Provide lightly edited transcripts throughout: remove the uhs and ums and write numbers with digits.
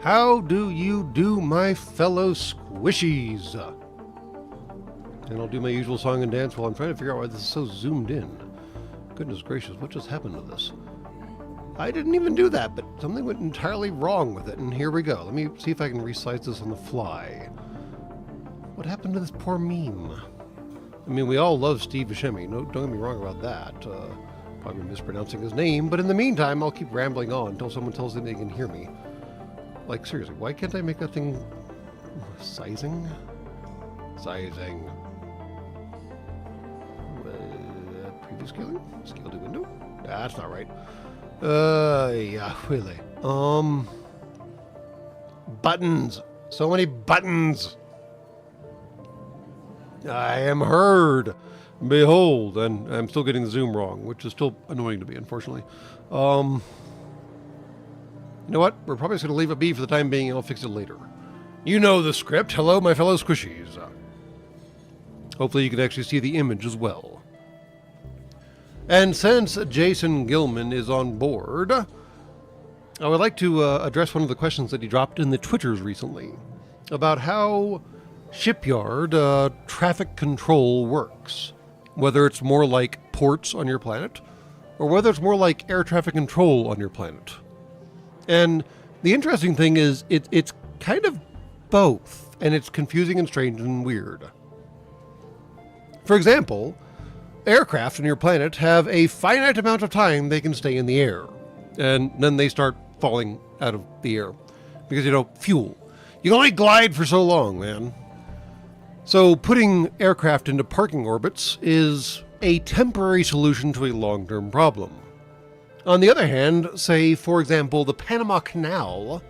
How do you do, my fellow squishies? And I'll do my usual song and dance while I'm trying to figure out why this is so zoomed in. Goodness gracious, what just happened to this? I didn't even do that, but something went entirely wrong with it, and here we go. Let me see if I can resize this on the fly. What happened to this poor meme? I mean, we all love Steve Buscemi. No, don't get me wrong about that. Probably mispronouncing his name, but in the meantime, I'll keep rambling on until someone tells me they can hear me. Like, seriously, why can't I make that thing... Sizing? Sizing. Preview scaling? Scale to window? That's not right. Yeah, really. Buttons. So many buttons. I am heard. Behold. And I'm still getting the zoom wrong, which is still annoying to me, unfortunately. You know what? We're probably just going to leave it be for the time being, and I'll fix it later. You know the script. Hello, my fellow squishies. Hopefully you can actually see the image as well. And since Jason Gilman is on board, I would like to address one of the questions that he dropped in the Twitters recently about how Shipyard traffic control works. Whether it's more like ports on your planet, or whether it's more like air traffic control on your planet. And the interesting thing is it's kind of both, and it's confusing and strange and weird. For example, aircraft on your planet have a finite amount of time they can stay in the air, and then they start falling out of the air because, you know, fuel. You can only glide for so long, man. So putting aircraft into parking orbits is a temporary solution to a long-term problem. On the other hand, say, for example, the Panama Canal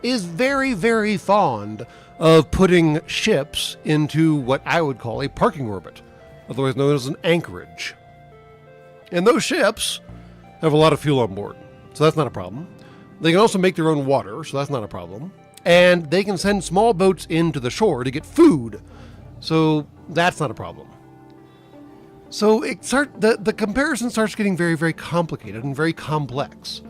is very, very fond of putting ships into what I would call a parking orbit, otherwise known as an anchorage. And those ships have a lot of fuel on board, so that's not a problem. They can also make their own water, so that's not a problem. And they can send small boats into the shore to get food, so that's not a problem. So the comparison starts getting very, very complicated and very complex.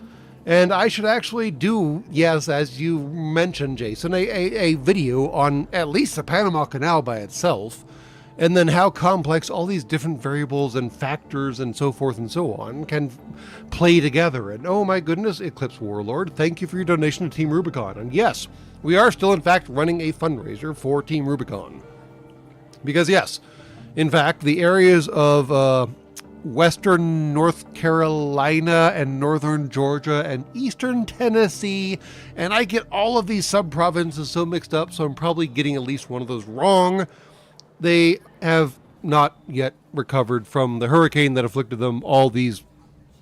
And I should actually do, yes, as you mentioned, Jason, a video on at least the Panama Canal by itself, and then how complex all these different variables and factors and so forth and so on can play together. And oh my goodness, Eclipse Warlord, thank you for your donation to Team Rubicon. And yes, we are still in fact running a fundraiser for Team Rubicon. Because yes, in fact, the areas of western North Carolina and northern Georgia and eastern Tennessee, and I get all of these sub-provinces so mixed up, so I'm probably getting at least one of those wrong. They have not yet recovered from the hurricane that afflicted them all these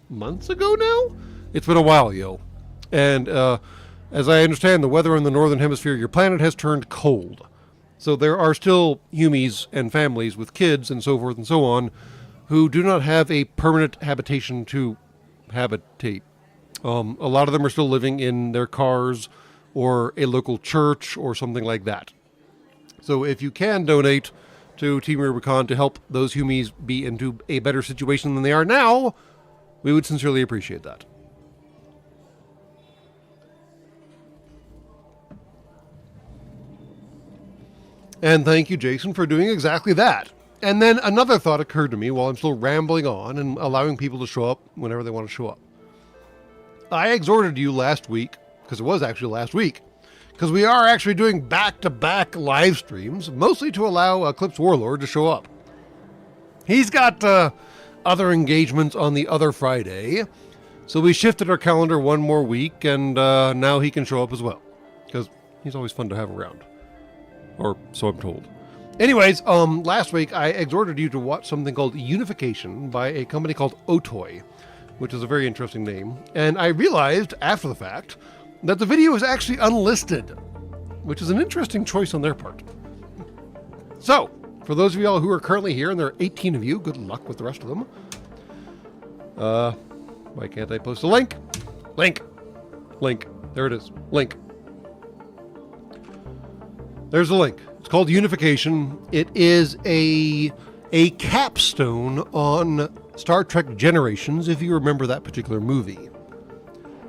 months ago now? It's been a while, yo. And as I understand, the weather in the northern hemisphere of your planet has turned cold. So there are still humies and families with kids and so forth and so on who do not have a permanent habitation to habitate. A lot of them are still living in their cars or a local church or something like that. So if you can donate to Team Rubicon to help those humies be into a better situation than they are now, we would sincerely appreciate that. And thank you, Jason, for doing exactly that. And then another thought occurred to me while I'm still rambling on and allowing people to show up whenever they want to show up. I exhorted you last week, because it was actually last week, because we are actually doing back-to-back live streams, mostly to allow Eclipse Warlord to show up. He's got other engagements on the other Friday, so we shifted our calendar one more week, and now he can show up as well, because he's always fun to have around. Or so I'm told. Anyways, last week I exhorted you to watch something called Unification by a company called Otoy, which is a very interesting name. And I realized after the fact that the video is actually unlisted, which is an interesting choice on their part. So, for those of y'all who are currently here, and there are 18 of you, good luck with the rest of them. Why can't I post a link? Link. There it is. Link. There's a link. It's called Unification. It is a capstone on Star Trek Generations, if you remember that particular movie.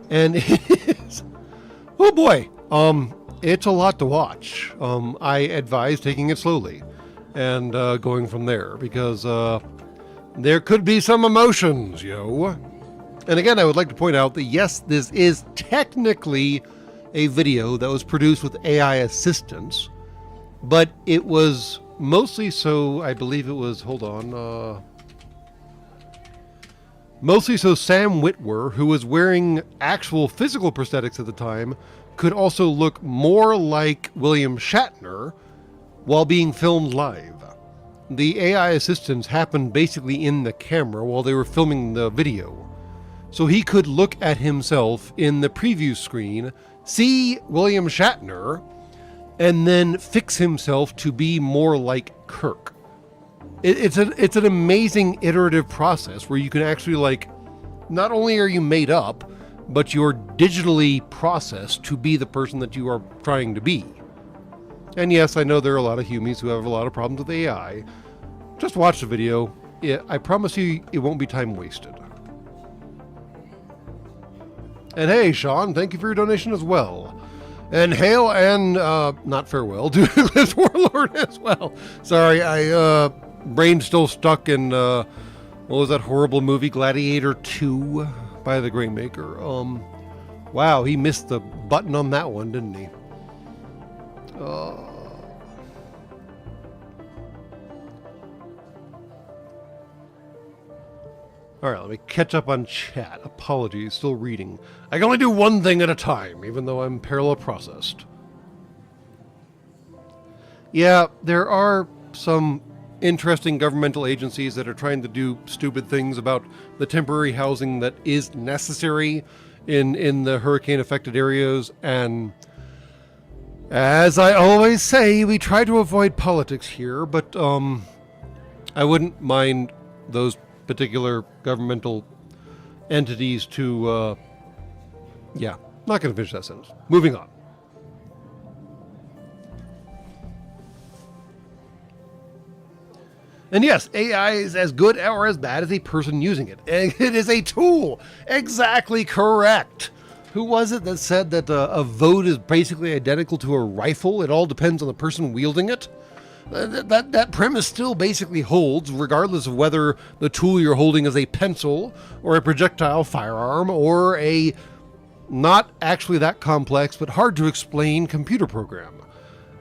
And it is Oh boy, it's a lot to watch. I advise taking it slowly and going from there because there could be some emotions, yo. And again, I would like to point out that yes, this is technically a video that was produced with AI assistance, but it was mostly so, I believe it was, hold on, mostly so Sam Witwer, who was wearing actual physical prosthetics at the time, could also look more like William Shatner while being filmed live. The AI assistance happened basically in the camera while they were filming the video. So he could look at himself in the preview screen, see William Shatner, and then fix himself to be more like Kirk. It's an amazing iterative process where you can actually, like, not only are you made up, but you're digitally processed to be the person that you are trying to be. And yes, I know there are a lot of humans who have a lot of problems with AI. Just watch the video. I promise you it won't be time wasted. And hey, Sean, thank you for your donation as well. And hail and, not farewell, to this Warlord as well. Sorry, brain's still stuck in, what was that horrible movie, Gladiator 2 by the Greymaker. Wow, he missed the button on that one, didn't he? Alright, let me catch up on chat. Apologies, still reading. I can only do one thing at a time, even though I'm parallel processed. Yeah, there are some interesting governmental agencies that are trying to do stupid things about the temporary housing that is necessary in the hurricane-affected areas, and as I always say, we try to avoid politics here, but I wouldn't mind those particular governmental entities to, yeah, not going to finish that sentence. Moving on. And yes, AI is as good or as bad as a person using it. It is a tool. Exactly correct. Who was it that said that a vote is basically identical to a rifle? It all depends on the person wielding it. That premise still basically holds, regardless of whether the tool you're holding is a pencil or a projectile firearm or a not actually that complex but hard to explain computer program.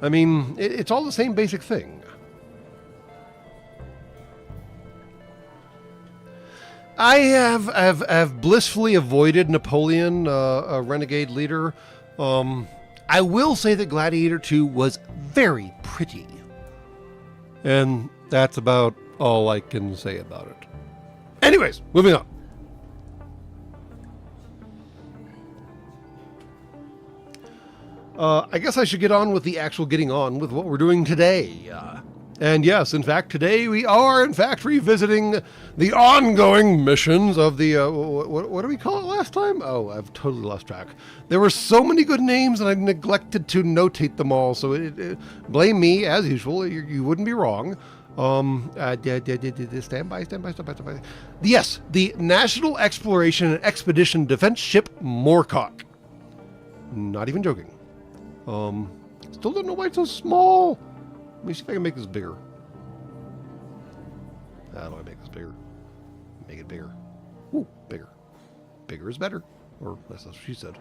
I mean, it's all the same basic thing. I have blissfully avoided Napoleon, a renegade leader. I will say that Gladiator 2 was very pretty. And that's about all I can say about it. Anyways, moving on. I guess I should get on with the actual getting on with what we're doing today. And yes, in fact, today we are, in fact, revisiting the ongoing missions of the, what do we call it last time? Oh, I've totally lost track. There were so many good names and I neglected to notate them all, so blame me, as usual, you wouldn't be wrong. Stand by. Yes, the National Exploration and Expedition Defense Ship Moorcock. Not even joking. Still don't know why it's so small. Let me see if I can make this bigger. How do I make this bigger? Make it bigger. Ooh, bigger. Bigger is better. Or that's what she said.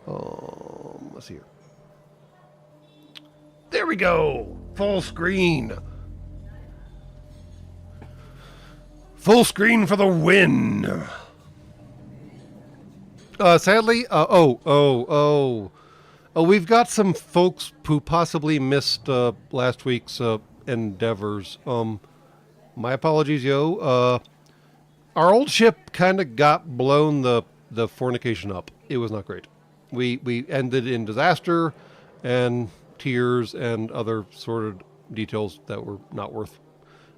Let's see here. There we go. Full screen. Full screen for the win. Sadly, we've got some folks who possibly missed last week's endeavors. My apologies, yo. Our old ship kind of got blown the fornication up. It was not great. We ended in disaster and tears and other sort of details that were not worth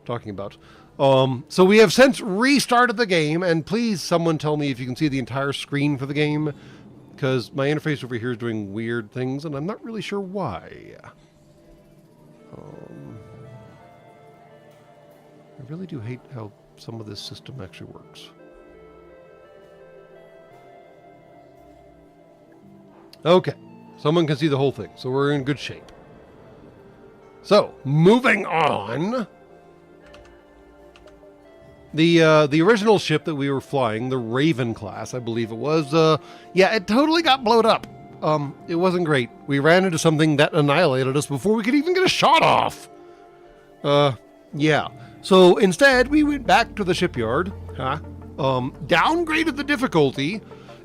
talking about. So we have since restarted the game, and please someone tell me if you can see the entire screen for the game, because my interface over here is doing weird things, and I'm not really sure why. I really do hate how some of this system actually works. Okay, Someone can see the whole thing, so we're in good shape. So, moving on. The original ship that we were flying, the Raven class, I believe it was, yeah, it totally got blown up. It wasn't great. We ran into something that annihilated us before we could even get a shot off. Yeah. So instead, we went back to the shipyard, downgraded the difficulty,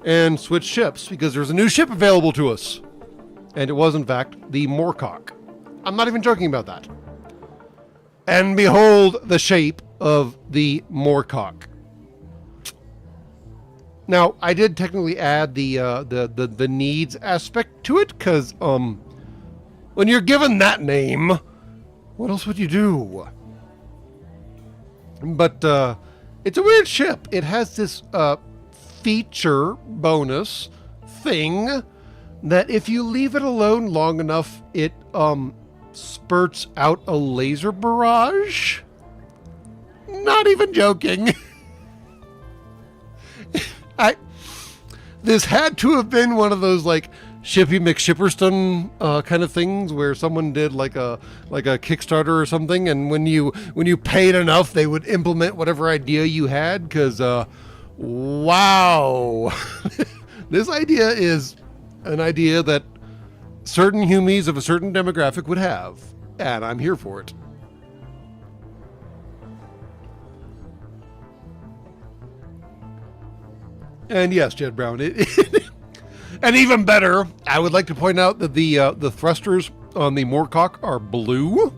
and switched ships because there's a new ship available to us. And it was, in fact, the Moorcock. I'm not even joking about that. And behold the shape of the Moorcock. Now, I did technically add the needs aspect to it, because when you're given that name, what else would you do? But it's a weird ship. It has this feature bonus thing that if you leave it alone long enough, it spurts out a laser barrage. Not even joking. This had to have been one of those like Shippy McShipperston kind of things where someone did like a Kickstarter or something, and when you paid enough, they would implement whatever idea you had. Because wow, this idea is an idea that certain humies of a certain demographic would have, and I'm here for it. And yes, Jed Brown, and even better, I would like to point out that the thrusters on the Moorcock are blue,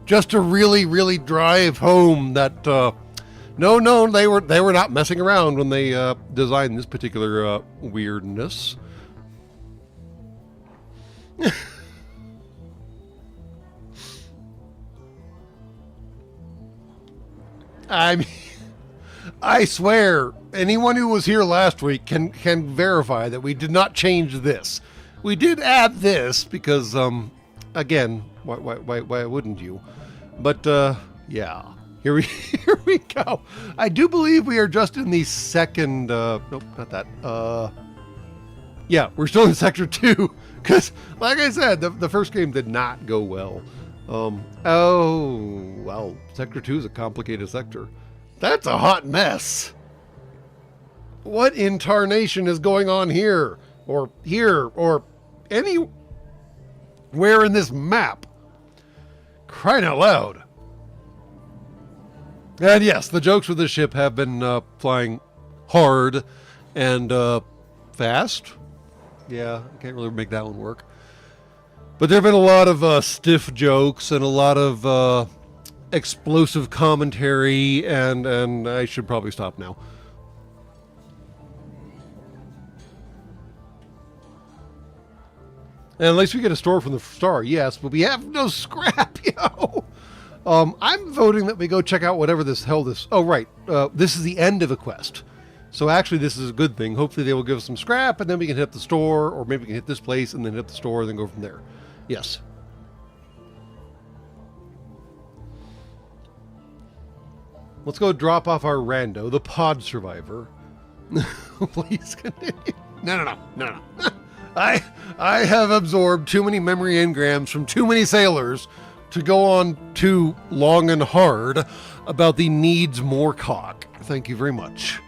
just to really, really drive home that no, they were not messing around when they designed this particular weirdness. I mean, I swear, anyone who was here last week can verify that we did not change this. We did add this because, again, why wouldn't you? But yeah, here we go. I do believe we are just in the second. Nope, not that. Yeah, we're still in Sector 2 because, like I said, the first game did not go well. Oh well, Sector 2 is a complicated sector. That's a hot mess. What in tarnation is going on here, or anywhere in this map? Crying out loud. And yes, the jokes with this ship have been flying hard and fast. Yeah, I can't really make that one work. But there have been a lot of stiff jokes and a lot of explosive commentary, and I should probably stop now. And at least we get a store from the star, yes, but we have no scrap, yo. I'm voting that we go check out whatever this hell this. Oh, right. This is the end of a quest. So actually, this is a good thing. Hopefully, they will give us some scrap, and then we can hit the store, or maybe we can hit this place and then hit the store and then go from there. Yes. Let's go drop off our rando, the pod survivor. Please continue. No. I have absorbed too many memory engrams from too many sailors to go on too long and hard about the needs Moorcock. Thank you very much.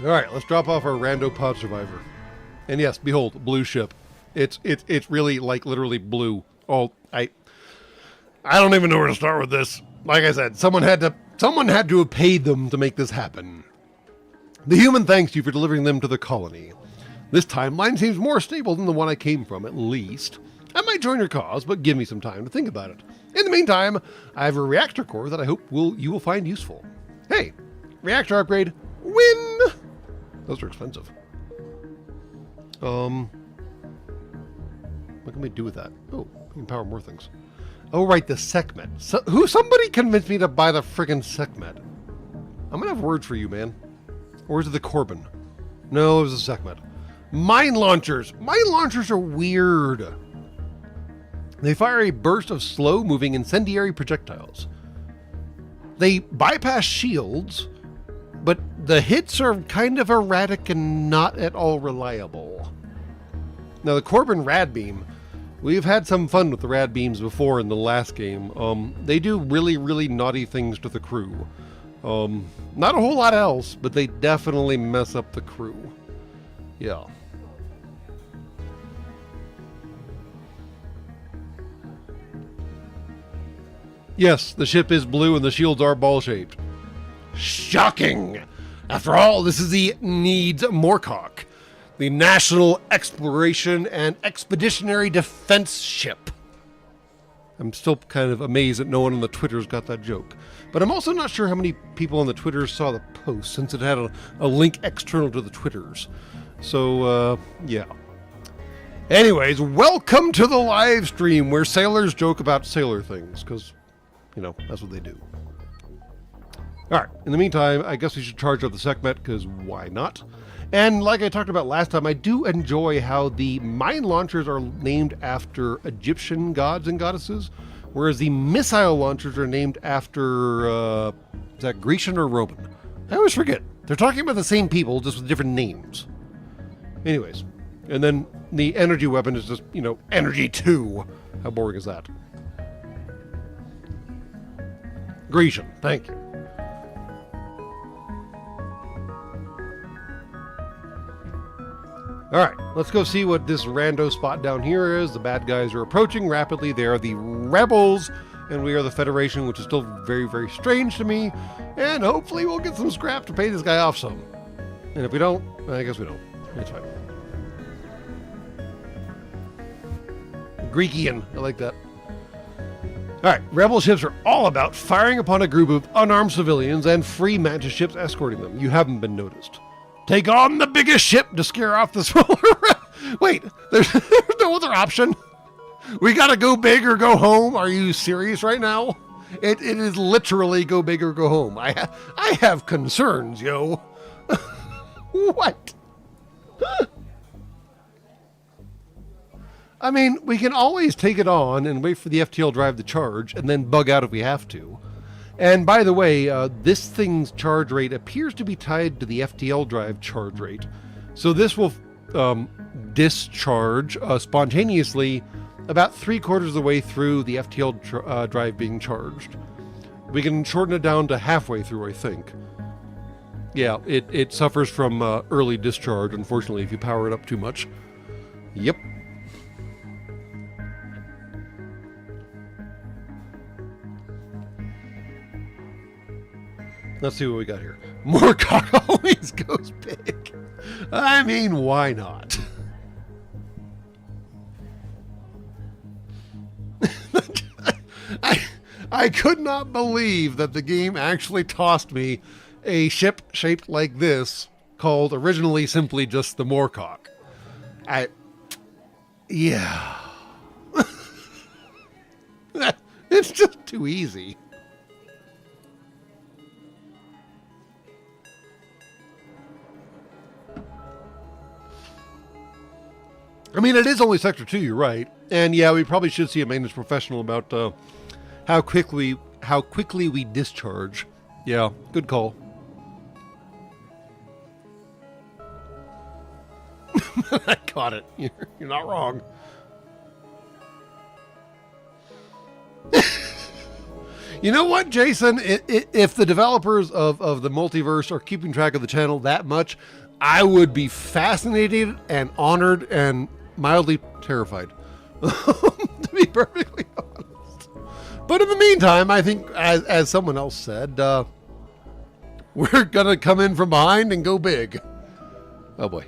All right, let's drop off our rando pod survivor. And yes, behold, blue ship. It's really like literally blue. Oh, I don't even know where to start with this. Like I said, someone had to have paid them to make this happen. The human thanks you for delivering them to the colony. This timeline seems more stable than the one I came from, at least. I might join your cause, but give me some time to think about it. In the meantime, I have a reactor core that I hope you will find useful. Hey, reactor upgrade, win! Those are expensive. What can we do with that? Oh, we can power more things. Oh, right, the Sekhmet. Somebody convinced me to buy the friggin' Sekhmet. I'm gonna have words for you, man. Or is it the Corbin? No, it was the Sekhmet. Mine launchers. Mine launchers are weird. They fire a burst of slow-moving incendiary projectiles. they bypass shields, but the hits are kind of erratic and not at all reliable. Now, the Corbin Rad Beam, we've had some fun with the Rad Beams before in the last game. They do really, really naughty things to the crew. Not a whole lot else, but they definitely mess up the crew. Yeah. Yes, the ship is blue and the shields are ball-shaped. Shocking! After all, this is the Needs Moorcock, the National Exploration and Expeditionary Defense Ship. I'm still kind of amazed that no one on the Twitters got that joke. But I'm also not sure how many people on the Twitters saw the post, since it had a link external to the Twitters. So, yeah. Anyways, welcome to the live stream where sailors joke about sailor things, because, you know, that's what they do. Alright, in the meantime, I guess we should charge up the Sekhmet, because why not? And like I talked about last time, I do enjoy how the mine launchers are named after Egyptian gods and goddesses, whereas the missile launchers are named after, is that Grecian or Roman? I always forget. They're talking about the same people, just with different names. Anyways, and then the energy weapon is just, you know, Energy 2. How boring is that? Grecian, thank you. Alright, let's go see what this rando spot down here is. The bad guys are approaching rapidly. They are the rebels, and we are the Federation, which is still very, very strange to me. And hopefully we'll get some scrap to pay this guy off some. And if we don't, I guess we don't. It's fine. Greekian, I like that. Alright, rebel ships are all about firing upon a group of unarmed civilians and free mantis ships escorting them. You haven't been noticed. Take on the biggest ship to scare off the smaller. Wait, there's no other option. We gotta go big or go home. Are you serious right now? It is literally go big or go home. I have concerns, yo. What? I mean, we can always take it on and wait for the FTL drive to charge and then bug out if we have to. And by the way, this thing's charge rate appears to be tied to the FTL drive charge rate. So this will discharge spontaneously about 3/4 of the way through the FTL drive being charged. We can shorten it down to halfway through, I think. Yeah, it suffers from early discharge, unfortunately, if you power it up too much. Yep. Let's see what we got here. Moorcock always goes big. I mean, why not? I could not believe that the game actually tossed me a ship shaped like this, called originally simply just the Moorcock. Yeah. It's just too easy. I mean, it is only Sector 2, you're right. And yeah, we probably should see a maintenance professional about how quickly we discharge. Yeah, good call. I caught it. You're not wrong. You know what, Jason? If the developers of the Multiverse are keeping track of the channel that much, I would be fascinated and honored and mildly terrified, to be perfectly honest. But in the meantime, I think, as someone else said, we're gonna come in from behind and go big. Oh boy.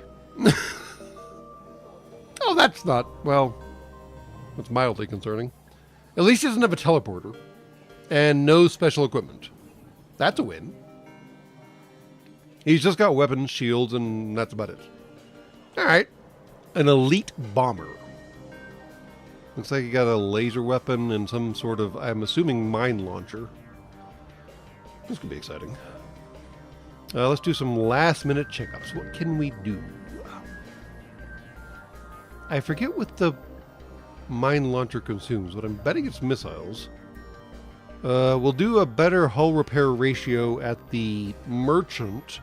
Oh, that's not, well, that's mildly concerning. At least he doesn't have a teleporter and no special equipment. That's a win. He's just got weapons, shields, and that's about it. All right. An elite bomber. Looks like he got a laser weapon and some sort of, I'm assuming, mine launcher. This could be exciting. Let's do some last-minute checkups. What can we do? I forget what the mine launcher consumes, but I'm betting it's missiles. We'll do a better hull repair ratio at the merchant.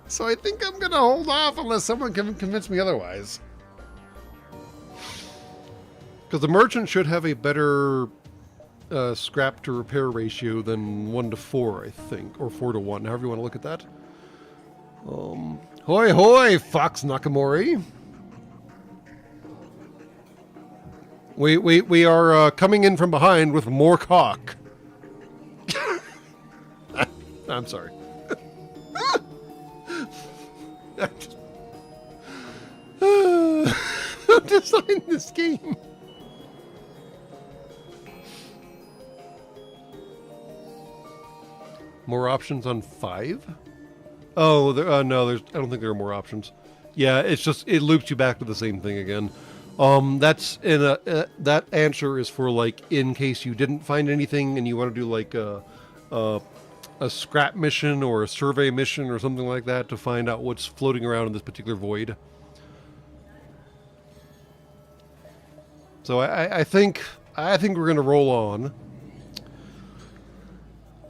So I think I'm going to hold off unless someone can convince me otherwise. Because the merchant should have a better scrap to repair ratio than 1 to 4, I think. Or 4 to 1, however you want to look at that. Hoi hoi, Fox Nakamori. We are coming in from behind with more cock. I'm sorry. I'm designing this game. More options on 5? Oh, no, I don't think there are more options. Yeah, it's just, it loops you back to the same thing again. That's in that answer is for like in case you didn't find anything and you want to do like a scrap mission or a survey mission or something like that to find out what's floating around in this particular void. So I think we're gonna roll on.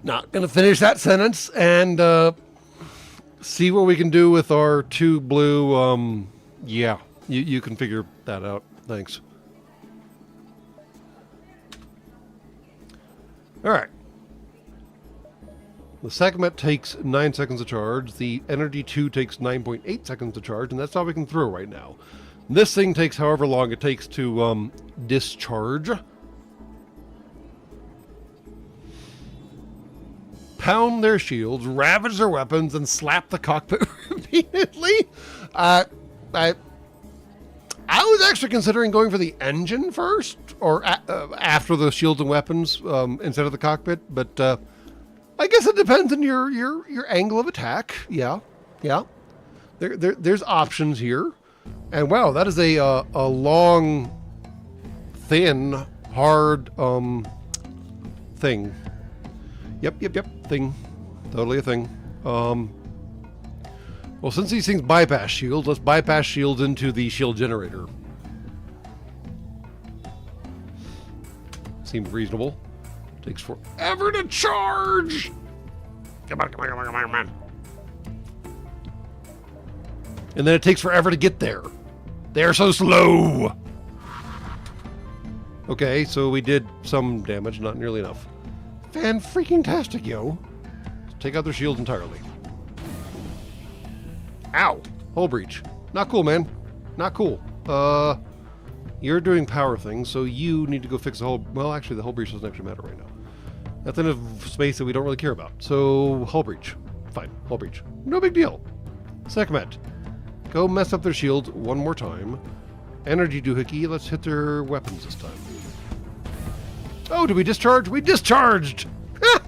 Not gonna finish that sentence and see what we can do with our 2 blue. Yeah, you can figure that out. Thanks. All right. The segment takes 9 seconds to charge. The Energy 2 takes 9.8 seconds to charge, and that's all we can throw right now. This thing takes however long it takes to discharge. Pound their shields, ravage their weapons, and slap the cockpit repeatedly. I was actually considering going for the engine first, or after the shields and weapons instead of the cockpit, but I guess it depends on your angle of attack. Yeah. There's options here. And wow, that is a long, thin, hard thing. Yep, thing. Totally a thing. Well, since these things bypass shields, let's bypass shields into the shield generator. Seems reasonable. Takes forever to charge! Come on. And then it takes forever to get there. They're so slow! Okay, so we did some damage, not nearly enough. Fan-freaking-tastic, yo. Let's take out their shields entirely. Ow! Hull breach. Not cool, man. Not cool. You're doing power things, so you need to go fix the hull... Well, actually, the hull breach doesn't actually matter right now. That's in a space that we don't really care about. So, hull breach. Fine. Hull breach. No big deal. Segment. Go mess up their shields one more time. Energy doohickey. Let's hit their weapons this time. Oh, did we discharge? We discharged! Ah!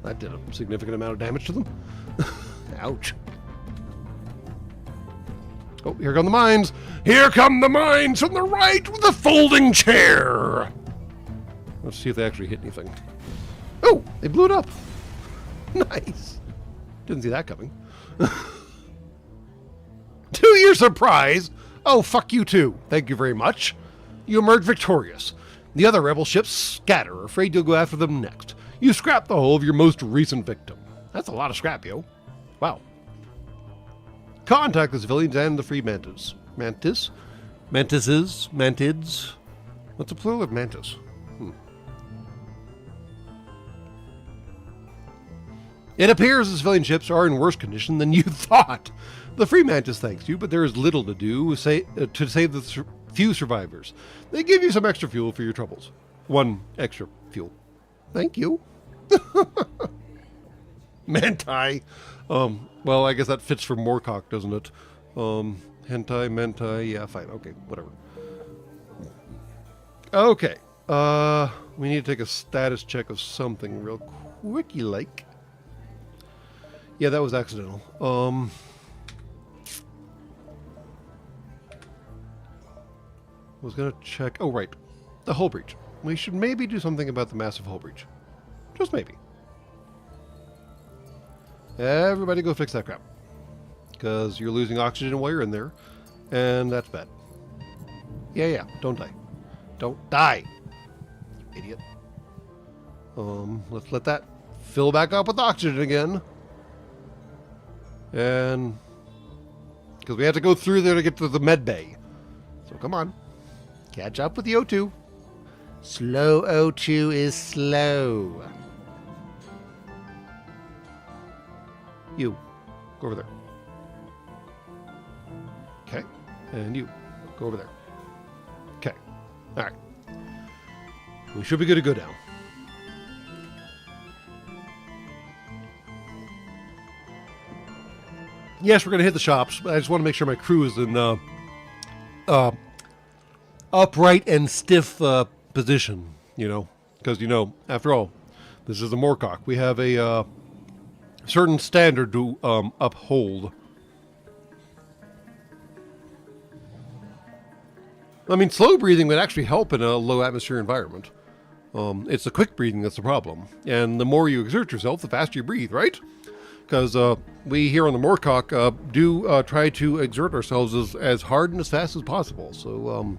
That did a significant amount of damage to them. Ouch. Oh, here come the mines. Here come the mines from the right with the folding chair. Let's see if they actually hit anything. Oh, they blew it up. Nice. Didn't see that coming. To your surprise. Oh, fuck you too. Thank you very much. You emerge victorious. The other rebel ships scatter, afraid you'll go after them next. You scrap the hull of your most recent victim. That's a lot of scrap, yo. Wow. Contact the civilians and the free mantis. Mantids? What's the plural of mantis? It appears the civilian ships are in worse condition than you thought. The free mantis thanks you, but there is little to do to save the few survivors. They give you some extra fuel for your troubles. 1 extra fuel. Thank you. Manti. Well, I guess that fits for Moorcock, doesn't it? Hentai, mentai, yeah, fine, okay, whatever. Okay, we need to take a status check of something real quickie-like. Yeah, that was accidental. Was gonna check, oh right, the hull breach. We should maybe do something about the massive hull breach. Just maybe. Everybody go fix that crap. Because you're losing oxygen while you're in there. And that's bad. Yeah, don't die. Don't die. You idiot. Let's let that fill back up with oxygen again. And because we have to go through there to get to the med bay. So come on. Catch up with the O2. Slow O2 is slow. You. Go over there. Okay. And you. Go over there. Okay. All right. We should be good to go now. Yes, we're going to hit the shops, but I just want to make sure my crew is in upright and stiff position, you know, because, you know, after all, this is a Moorcock. We have a certain standard to uphold. I mean, slow breathing would actually help in a low atmosphere environment. It's the quick breathing that's the problem. And the more you exert yourself, the faster you breathe, right? Because we here on the Moorcock do try to exert ourselves as hard and as fast as possible. So,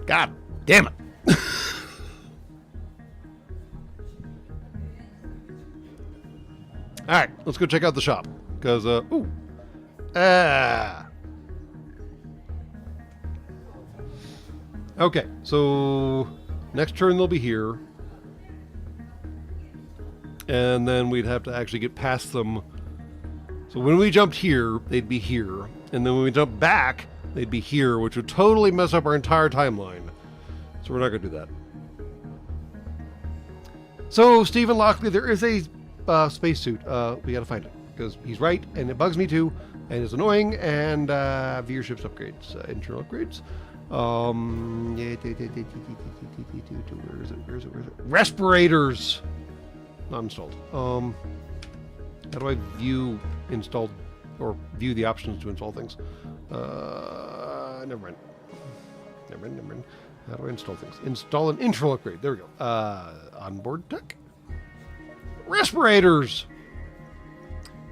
God damn it. All right, let's go check out the shop. Because, okay, so next turn they'll be here. And then we'd have to actually get past them. So when we jumped here, they'd be here. And then when we jump back, they'd be here, which would totally mess up our entire timeline. So we're not going to do that. So, Stephen Lockley, there is a spacesuit. We got to find it. Because he's right, and it bugs me too. And it's annoying. And viewership's upgrades. Internal upgrades. Where is it? Respirators! Not installed. How do I view installed or view the options to install things? Never mind. How do I install things? Install an internal upgrade. There we go. Onboard tech. Respirators.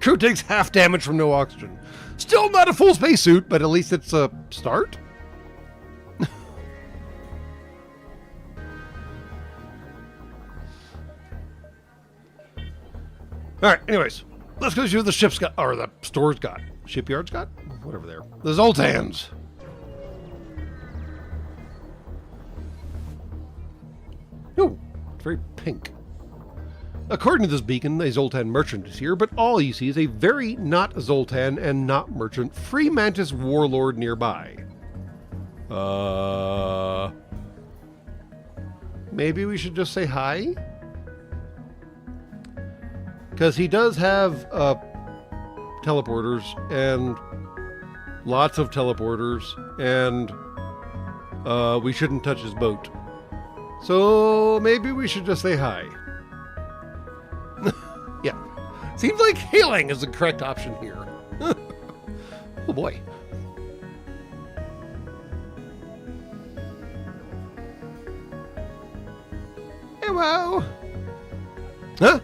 Crew takes half damage from no oxygen. Still not a full spacesuit, but at least it's a start. All right, anyways, let's go see what the ship's got, or the store's got. Shipyards got? Whatever there. The Zoltans. Oh, it's very pink. According to this beacon, a Zoltan merchant is here, but all you see is a very not Zoltan and not merchant free mantis warlord nearby. Maybe we should just say hi? Because he does have teleporters and lots of teleporters, and we shouldn't touch his boat. So maybe we should just say hi. Yeah. Seems like hailing is the correct option here. Oh boy. Hello. Huh?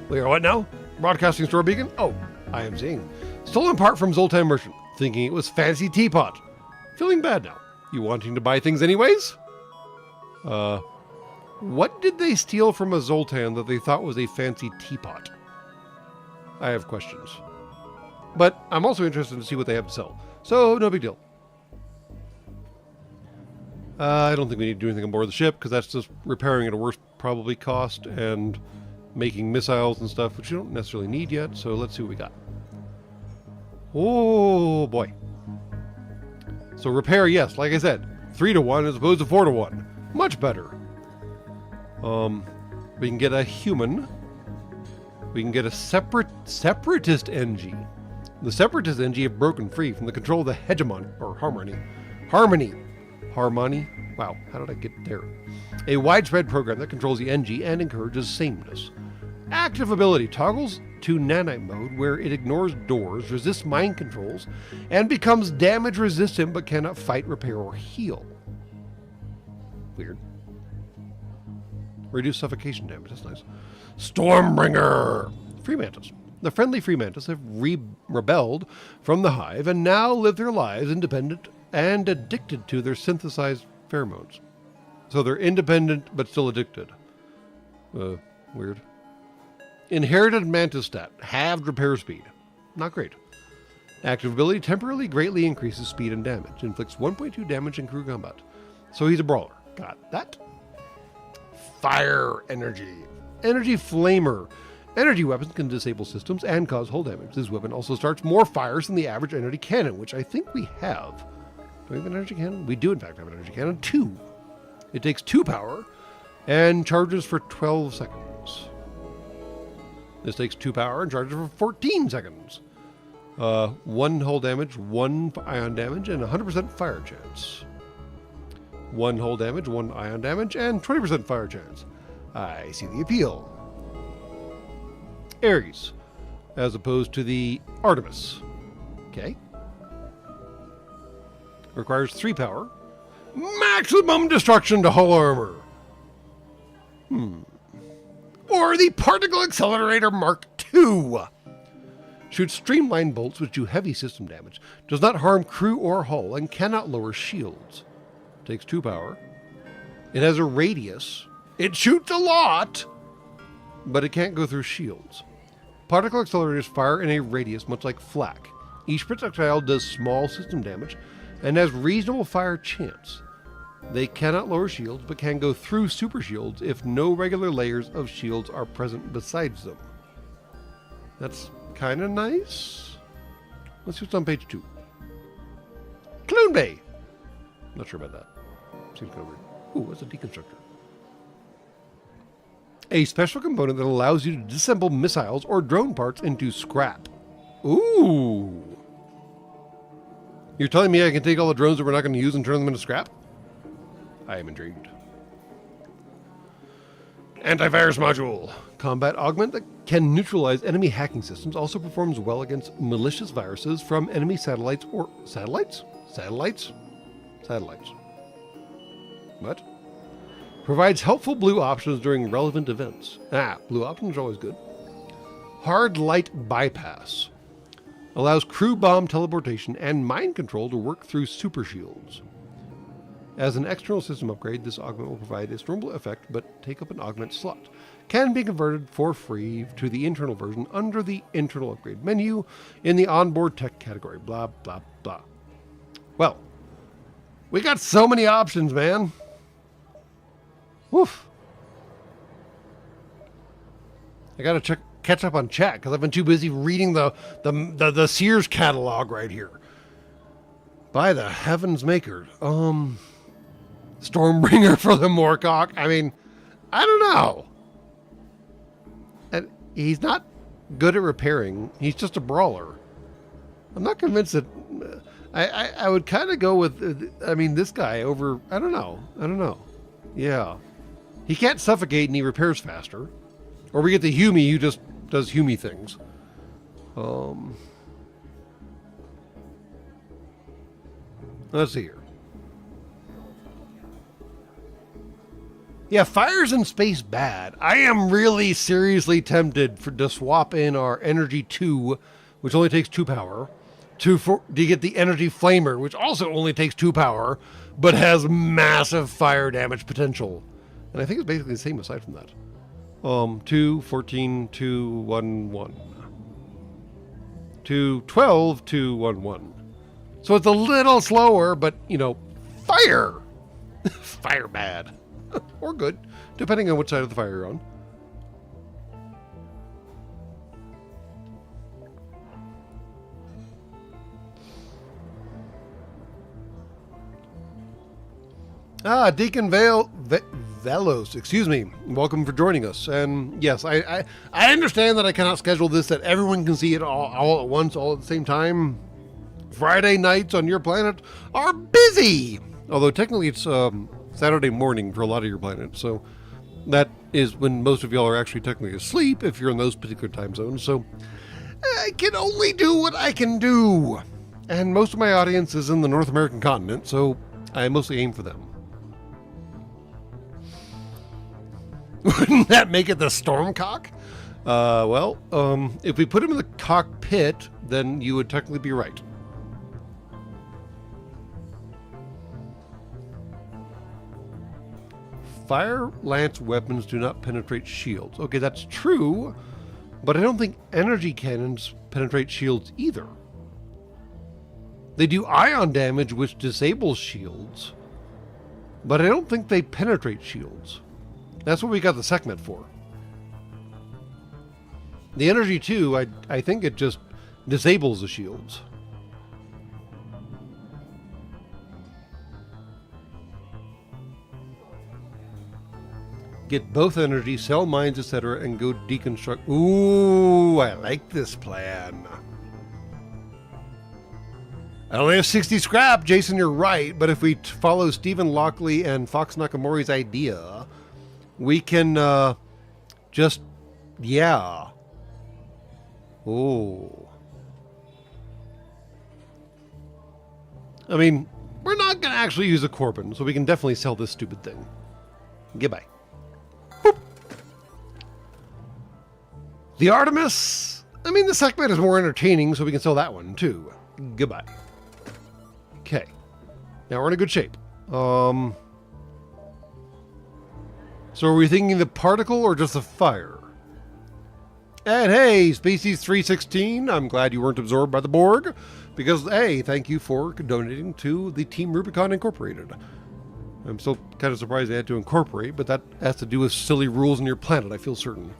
We are what now? Broadcasting store beacon? Oh, I am seeing. Stolen part from Zoltan merchant, thinking it was fancy teapot. Feeling bad now. You wanting to buy things anyways? What did they steal from a Zoltan that they thought was a fancy teapot? I have questions. But I'm also interested to see what they have to sell. So, no big deal. I don't think we need to do anything on board the ship, because that's just repairing at a worse probably cost and making missiles and stuff, which you don't necessarily need yet. So let's see what we got. Oh, boy. So repair, yes, like I said, 3-to-1 as opposed to 4-to-1. Much better. We can get a human. We can get a separatist NG. The separatist NG have broken free from the control of the hegemon, or harmony. Wow, how did I get there? A widespread program that controls the NG and encourages sameness. Active ability toggles to nanite mode, where it ignores doors, resists mind controls, and becomes damage resistant but cannot fight, repair, or heal. Weird. Reduce suffocation damage, that's nice. Stormbringer! Free Mantis. The friendly Free Mantis have rebelled from the hive and now live their lives independent and addicted to their synthesized pheromones. So they're independent but still addicted. Weird. Inherited Mantis stat. Halved repair speed. Not great. Active ability temporarily greatly increases speed and damage. Inflicts 1.2 damage in crew combat. So he's a brawler. Got that. Fire energy. Energy flamer. Energy weapons can disable systems and cause hull damage. This weapon also starts more fires than the average energy cannon, which I think we have. Do we have an energy cannon? We do, in fact, have an energy cannon. 2. It takes 2 power and charges for 12 seconds. This takes 2 power and charges for 14 seconds. 1 hull damage, 1 ion damage, and 100% fire chance. 1 hull damage, 1 ion damage, and 20% fire chance. I see the appeal. Ares, as opposed to the Artemis. Okay. Requires 3 power. Maximum destruction to hull armor. Or the Particle Accelerator Mark II. Shoots streamlined bolts which do heavy system damage. Does not harm crew or hull and cannot lower shields. Takes 2 power. It has a radius. It shoots a lot, but it can't go through shields. Particle accelerators fire in a radius much like flak. Each projectile does small system damage and has reasonable fire chance. They cannot lower shields, but can go through super shields if no regular layers of shields are present besides them. That's kind of nice. Let's see what's on page 2. Clone Bay. Not sure about that. Seems kind of weird. Ooh, what's a deconstructor? A special component that allows you to disassemble missiles or drone parts into scrap. Ooh. You're telling me I can take all the drones that we're not going to use and turn them into scrap? I am intrigued. Antivirus module. Combat augment that can neutralize enemy hacking systems. Also performs well against malicious viruses from enemy satellites or... Satellites? Satellites? Satellites. What? Provides helpful blue options during relevant events. Blue options are always good. Hard light bypass. Allows crew bomb teleportation and mind control to work through super shields. As an external system upgrade, this augment will provide a stormable effect, but take up an augment slot. Can be converted for free to the internal version under the internal upgrade menu in the onboard tech category. Blah, blah, blah. Well, we got so many options, man. Woof. I gotta catch up on chat because I've been too busy reading the Sears catalog right here. By the heavens maker. Stormbringer for the Moorcock. I mean, I don't know. And he's not good at repairing. He's just a brawler. I'm not convinced that... I would kind of go with... I mean, this guy over... I don't know. Yeah. He can't suffocate and he repairs faster. Or we get the Hume who just does Hume things. Let's see here. Yeah, fires in space bad. I am really seriously tempted to swap in our Energy 2, which only takes 2 power, to get the Energy Flamer, which also only takes 2 power, but has massive fire damage potential. And I think it's basically the same aside from that. 2, 14, 2, 1, 1. 2, 12, 2, 1, 1. So it's a little slower, but, you know, fire! Fire bad. Or good, depending on which side of the fire you're on. Deacon Velos, excuse me. Welcome for joining us. And yes, I understand that I cannot schedule this that everyone can see it all at once, all at the same time. Friday nights on your planet are busy. Although technically it's Saturday morning for a lot of your planet. So that is when most of y'all are actually technically asleep if you're in those particular time zones. So I can only do what I can do. And most of my audience is in the North American continent, so I mostly aim for them. Wouldn't that make it the Stormcock? Well, if we put him in the cockpit, then you would technically be right. fire lance weapons do not penetrate shields. Okay, that's true, but I don't think energy cannons penetrate shields either. They do ion damage, which disables shields, but I don't think they penetrate shields. That's what we got the Sekhmet for. The energy, too, I think it just disables the shields. Get both energy, sell mines, etc., and go deconstruct. Ooh, I like this plan. I only have 60 scrap. Jason, you're right. But if we follow Stephen Lockley and Fox Nakamori's idea, we can just, yeah. Oh. I mean, we're not going to actually use a Corbin, so we can definitely sell this stupid thing. Goodbye. Boop. The Artemis. I mean, the Sekhmet is more entertaining, so we can sell that one, too. Goodbye. Okay. Now we're in a good shape. So are we thinking the particle or just the fire? And hey, Species 316, I'm glad you weren't absorbed by the Borg, because, hey, thank you for donating to the Team Rubicon Incorporated. I'm still kind of surprised they had to incorporate, but that has to do with silly rules on your planet, I feel certain.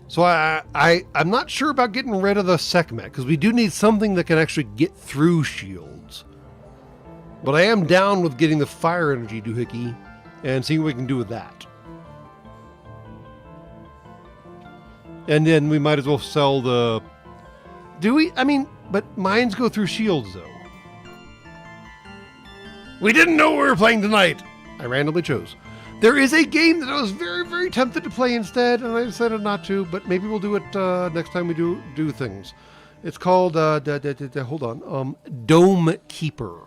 So I'm not sure about getting rid of the Sekhmet, because we do need something that can actually get through shields. But I am down with getting the fire energy doohickey and seeing what we can do with that. And then we might as well sell the... Do we? I mean, but mines go through shields, though. We didn't know we were playing tonight. I randomly chose. There is a game that I was very, very tempted to play instead, and I decided not to, but maybe we'll do it next time we do things. It's called, hold on, Dome Keeper.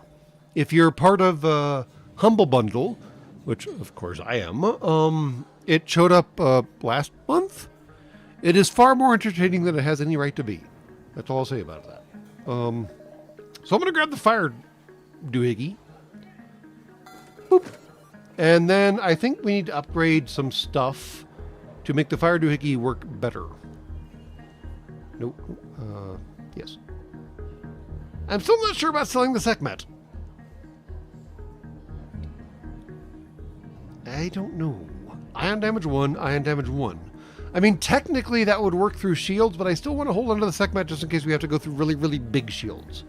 If you're part of Humble Bundle, which of course I am, it showed up last month. It is far more entertaining than it has any right to be. That's all I'll say about that. So I'm going to grab the fire doohickey. Boop. And then I think we need to upgrade some stuff to make the fire doohickey work better. Nope. Yes. I'm still not sure about selling the Sekhmet. I don't know. Ion damage 1, ion damage 1. I mean, technically that would work through shields, but I still want to hold onto the Sekhmet just in case we have to go through really, really big shields.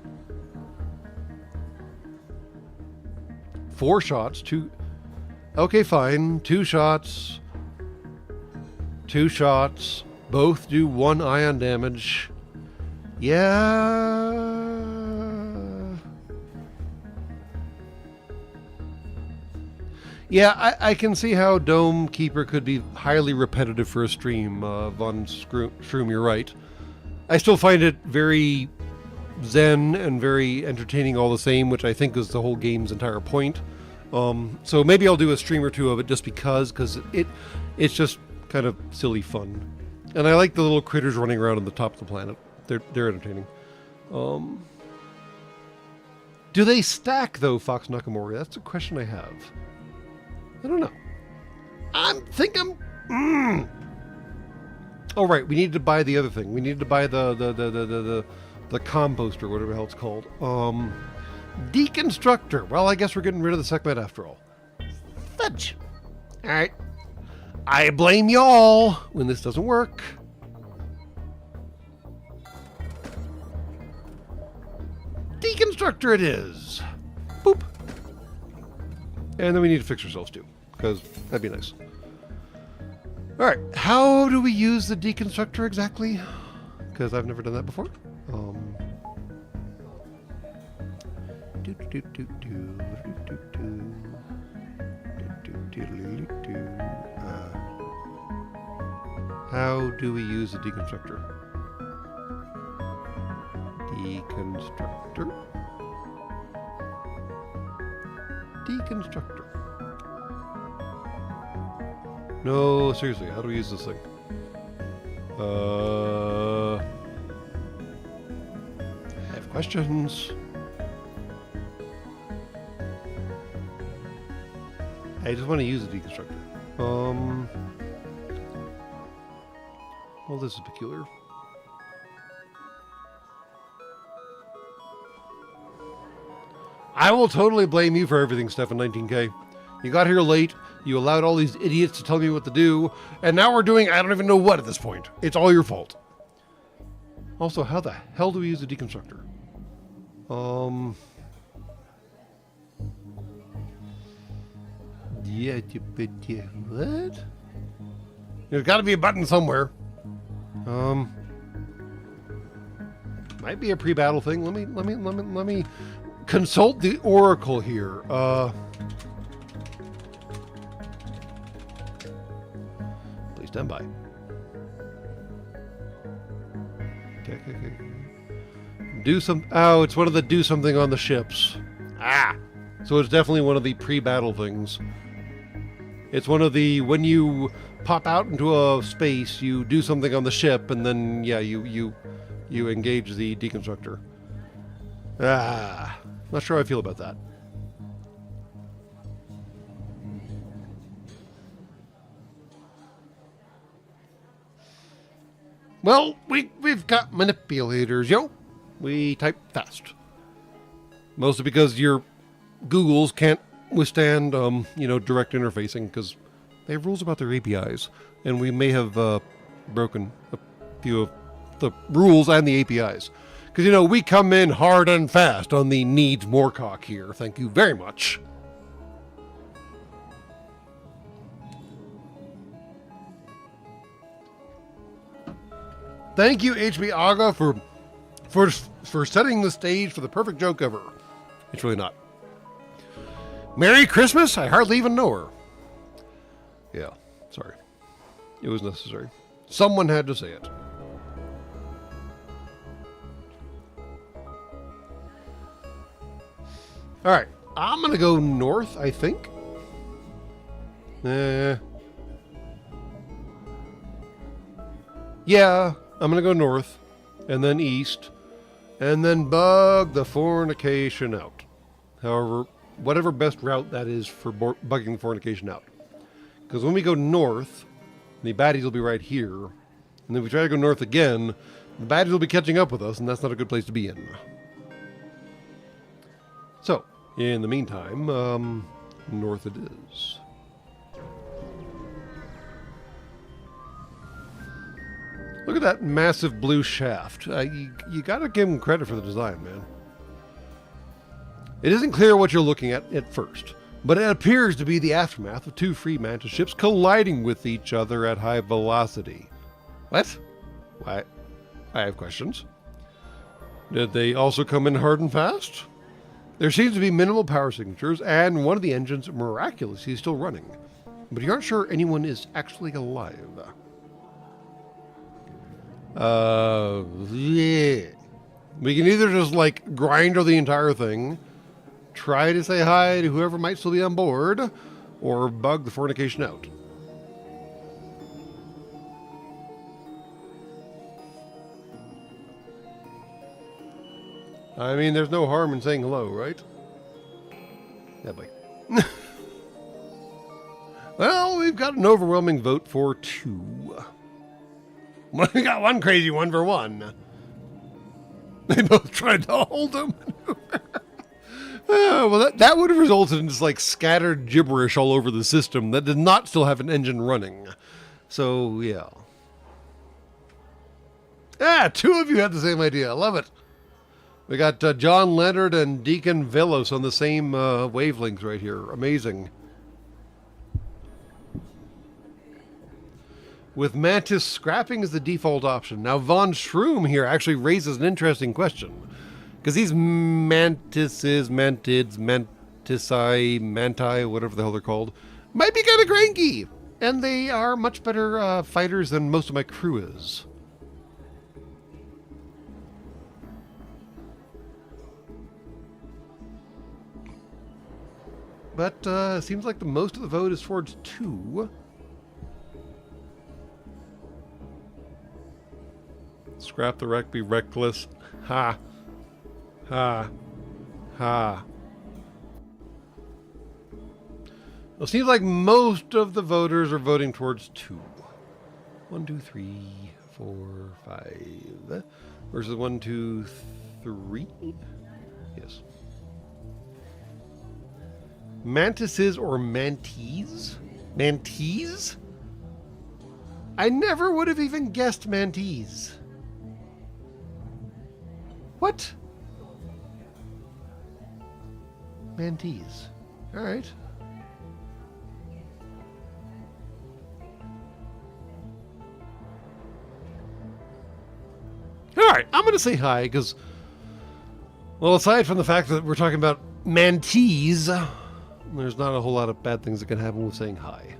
4 shots, 2... Okay, fine. 2 shots. 2 shots. Both do 1 ion damage. Yeah. Yeah, I can see how Dome Keeper could be highly repetitive for a stream, Von Shroom, you're right. I still find it very zen and very entertaining all the same, which I think is the whole game's entire point. So maybe I'll do a stream or 2 of it just because it's just kind of silly fun. And I like the little critters running around on the top of the planet. They're entertaining. Do they stack, though, Fox Nakamori? That's a question I have. I don't know. Oh, right. We needed to buy the other thing. We needed to buy the composter, whatever the hell it's called. Deconstructor. Well, I guess we're getting rid of the Sekhmet after all. Fudge. All right. I blame y'all when this doesn't work. Deconstructor it is. Boop. And then we need to fix ourselves too, because that'd be nice. All right. How do we use the deconstructor exactly? Because I've never done that before. How do we use the deconstructor? Deconstructor. No, seriously, how do we use this thing? I have Questions? I just want to use the deconstructor. Well, this is peculiar. I will totally blame you for everything, Stefan 19K. You got here late, you allowed all these idiots to tell me what to do, and now we're doing I don't even know what at this point. It's all your fault. Also, how the hell do we use a deconstructor? Yeah, what? There's got to be a button somewhere. Might be a pre-battle thing. Let me consult the Oracle here. Please stand by. Okay. Do some. Oh, it's one of the do something on the ships. Ah, so it's definitely one of the pre-battle things. It's one of the when you pop out into a space, you do something on the ship, and then yeah, you engage the deconstructor. Ah, not sure how I feel about that. Well, we've got manipulators, yo. We type fast. Mostly because your Googles can't withstand, direct interfacing because they have rules about their APIs, and we may have broken a few of the rules and the APIs. Because, we come in hard and fast on the needs more cock here. Thank you very much. Thank you, HB Aga, for setting the stage for the perfect joke ever. It's really not. Merry Christmas? I hardly even know her. Yeah, sorry. It was necessary. Someone had to say it. Alright, I'm going to go north, I think. Yeah, I'm going to go north, and then east, and then bug the fornication out. However, whatever best route that is for bugging the fornication out. Because when we go north, the baddies will be right here, and then if we try to go north again, the baddies will be catching up with us, and that's not a good place to be in. So, in the meantime, north it is. Look at that massive blue shaft. You gotta give him credit for the design, man. It isn't clear what you're looking at first, but it appears to be the aftermath of two free mantis ships colliding with each other at high velocity. What? Why? I have questions. Did they also come in hard and fast? There seems to be minimal power signatures, and one of the engines miraculously is still running. But you aren't sure anyone is actually alive. Yeah. We can either just, grinder the entire thing, try to say hi to whoever might still be on board, or bug the fornication out. I mean, there's no harm in saying hello, right? Yeah, boy. Well, we've got an overwhelming vote for 2. We got one crazy one for 1. They both tried to hold him. Well, that would have resulted in just scattered gibberish all over the system that did not still have an engine running. So, yeah. 2 of you had the same idea. I love it. We got John Leonard and Deacon Velos on the same wavelengths right here. Amazing. With Mantis, scrapping is the default option. Now, Von Shroom here actually raises an interesting question. Because these mantises, mantids, mantici, manti, whatever the hell they're called, might be kind of cranky. And they are much better fighters than most of my crew is. But seems like the most of the vote is towards 2. Scrap the wreck, be reckless. Ha. Ha. Ha. It seems like most of the voters are voting towards 2. 1, 2, 3, 4, 5. Versus 1, 2, 3? Yes. Mantises or mantees? Mantees? I never would have even guessed mantees. What? Mantees. All right. All right, I'm going to say hi because, well, aside from the fact that we're talking about mantees, there's not a whole lot of bad things that can happen with saying hi.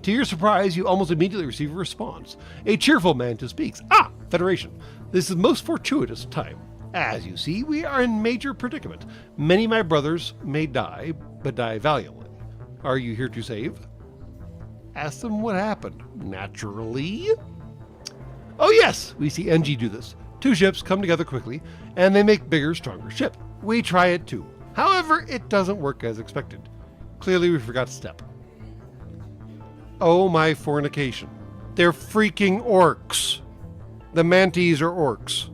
To your surprise, you almost immediately receive a response. A cheerful mantis speaks. Ah, Federation. This is most fortuitous time. As you see, we are in major predicament. Many of my brothers may die, but die valiantly. Are you here to save? Ask them what happened. Naturally. Oh yes, we see NG do this. 2 ships come together quickly, and they make bigger, stronger ship. We try it too. However, it doesn't work as expected. Clearly, we forgot step. Oh my fornication. They're freaking orcs. The mantees are orcs.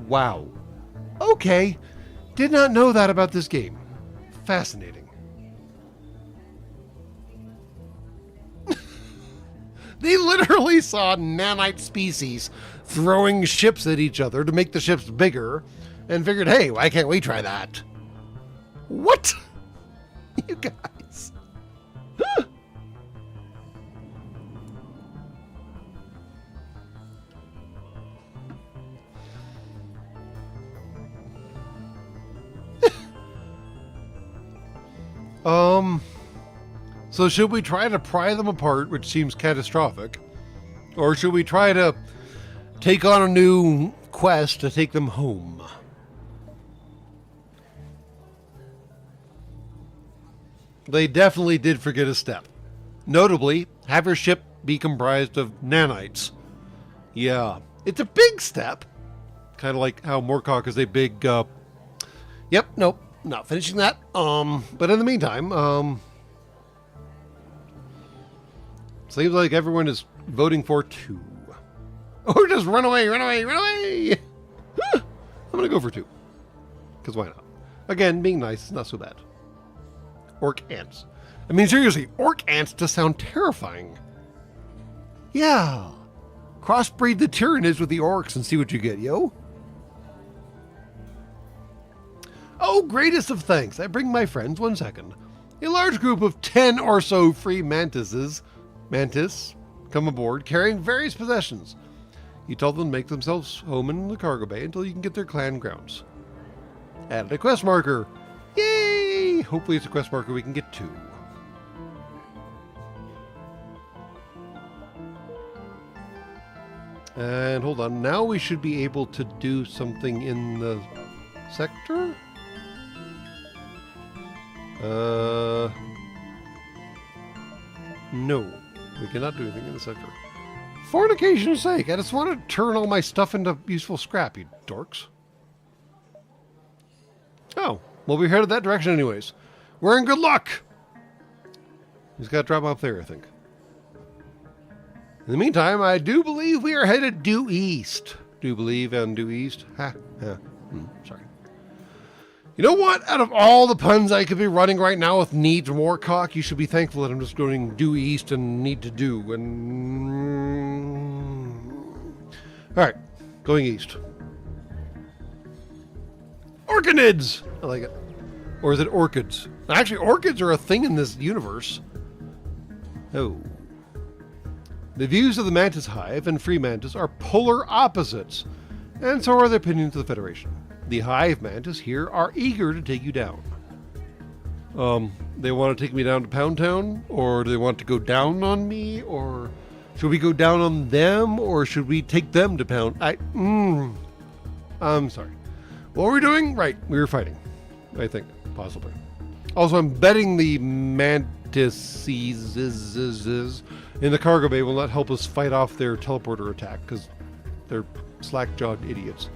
Wow. Okay. Did not know that about this game. Fascinating. They literally saw nanite species throwing ships at each other to make the ships bigger and figured, hey, why can't we try that? What? You guys. So should we try to pry them apart, which seems catastrophic? Or should we try to take on a new quest to take them home? They definitely did forget a step. Notably, have your ship be comprised of nanites. Yeah, it's a big step. Kind of like how Moorcock is a big, Yep, nope, not finishing that. But in the meantime, seems like everyone is voting for 2. Or just run away, run away, run away! I'm gonna go for 2. Because why not? Again, being nice is not so bad. Orc ants. I mean, seriously, orc ants just sound terrifying. Yeah. Crossbreed the Tyranids with the orcs and see what you get, yo. Oh, greatest of thanks. I bring my friends 1 second. A large group of 10 or so free mantis come aboard carrying various possessions. You tell them to make themselves home in the cargo bay until you can get their clan grounds. Added a quest marker. Yay! Hopefully it's a quest marker we can get to. And hold on, now we should be able to do something in the sector? No. We cannot do anything in the sector. Fornication's sake, I just want to turn all my stuff into useful scrap, you dorks. Oh, well, we're headed that direction anyways. We're in good luck! He's got to drop off there, I think. In the meantime, I do believe we are headed due east. Do believe and due east? Ha, ha. Sorry. You know what? Out of all the puns I could be running right now with need to Moorcock, you should be thankful that I'm just going due east and need to do. And all right, going east. Orchinids! I like it. Or is it orchids? Actually, orchids are a thing in this universe. Oh. The views of the Mantis Hive and Free Mantis are polar opposites, and so are the opinions of the Federation. The Hive Mantis here are eager to take you down. They want to take me down to Pound Town, or do they want to go down on me, or should we go down on them, or should we take them to Pound? I'm sorry. What were we doing? Right, we were fighting. I think, possibly. Also, I'm betting the mantises in the cargo bay will not help us fight off their teleporter attack, because they're slack-jawed idiots.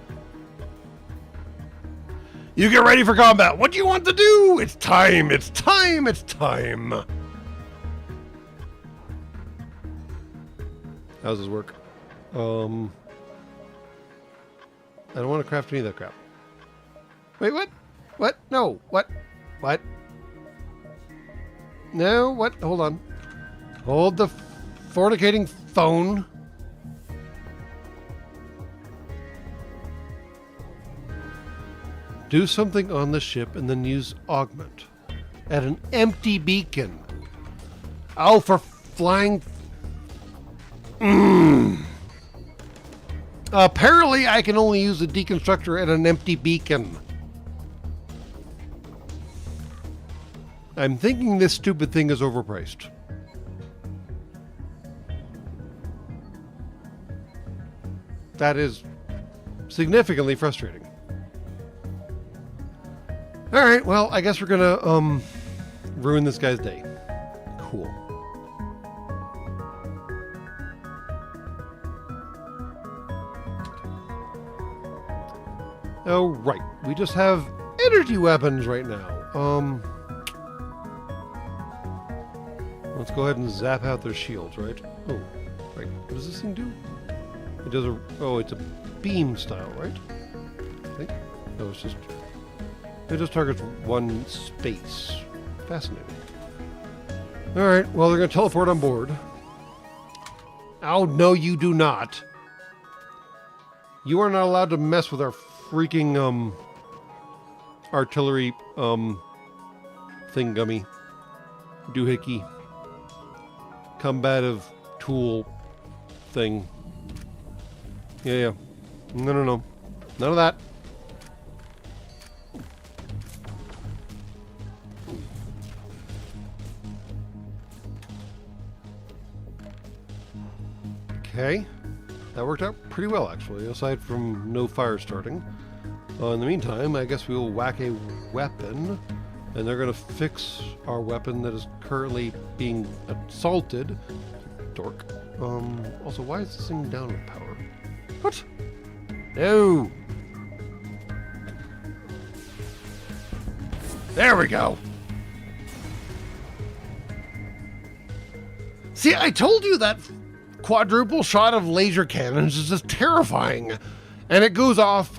You get ready for combat. What do you want to do? It's time. It's time. It's time. How does this work? I don't want to craft any of that crap. Wait, what? What? No. What? What? No, what? Hold on. Hold the fornicating phone. Do something on the ship and then use augment. At an empty beacon. Oh, for flying... Apparently, I can only use the deconstructor at an empty beacon. I'm thinking this stupid thing is overpriced. That is significantly frustrating. Alright, well, I guess we're gonna, ruin this guy's day. Cool. Oh, right. We just have energy weapons right now. Let's go ahead and zap out their shields, right? Oh, right. What does this thing do? It does a... Oh, it's a beam style, right? I think. No, it's just... It just targets one space. Fascinating. Alright, well, they're going to teleport on board. Oh, no, you do not. You are not allowed to mess with our freaking, artillery, thingummy. Doohickey. Combative tool thing. Yeah. No. None of that. Okay. That worked out pretty well, actually, aside from no fire starting. In the meantime, I guess we will whack a weapon, and they're going to fix our weapon that is currently being assaulted. Dork. Also, why is this thing down with power? What? No! There we go! See, I told you that quadruple shot of laser cannons is just terrifying. And it goes off,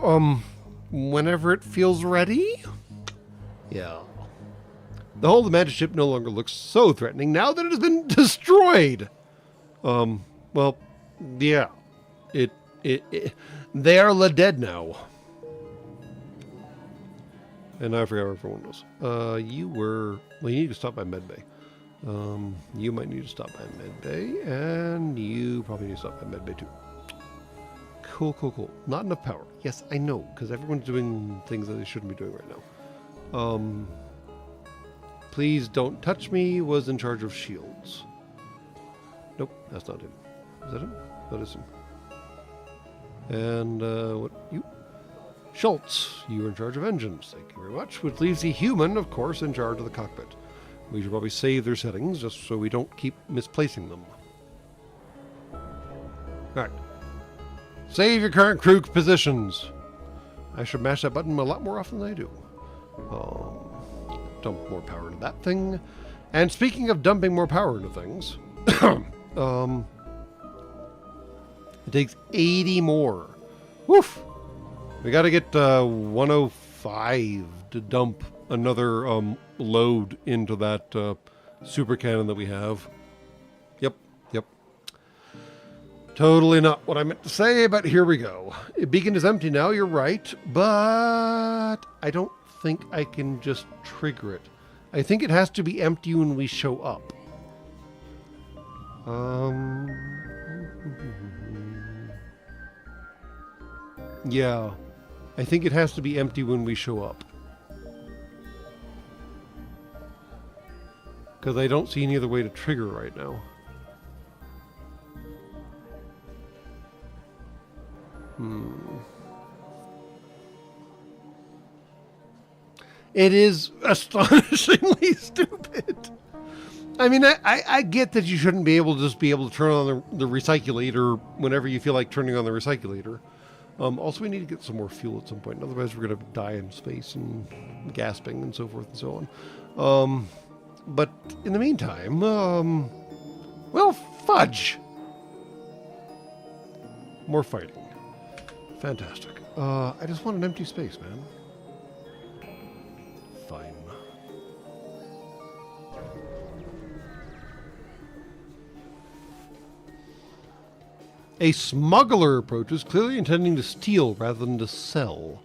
whenever it feels ready? Yeah. The hull of the Mantis ship no longer looks so threatening now that it has been destroyed. Well, yeah. They are dead now. And I forgot where everyone was. Well, you need to stop by medbay. You might need to stop by medbay, and you probably need to stop by medbay too. Cool. Not enough power. Yes, I know, because everyone's doing things that they shouldn't be doing right now. Please don't touch me was in charge of shields. Nope, that's not him. Is that him? That is him. And, what? You? Schultz, you are in charge of engines. Thank you very much. Which leaves the human, of course, in charge of the cockpit. We should probably save their settings just so we don't keep misplacing them. Alright. Save your current crew positions. I should mash that button a lot more often than I do. Dump more power into that thing. And speaking of dumping more power into things, it takes 80 more. Woof! We gotta get 105 to dump another load into that super cannon that we have. Yep. Totally not what I meant to say, but here we go. Beacon is empty now, you're right, but I don't think I can just trigger it. I think it has to be empty when we show up. Yeah, I think it has to be empty when we show up. Because I don't see any other way to trigger right now. It is astonishingly stupid. I mean, I get that you shouldn't be able to just be able to turn on the recirculator whenever you feel like turning on the recirculator. Also, we need to get some more fuel at some point. Otherwise, we're going to die in space and gasping and so forth and so on. But in the meantime, well, fudge! More fighting. Fantastic. I just want an empty space, man. Fine. A smuggler approaches, clearly intending to steal rather than to sell.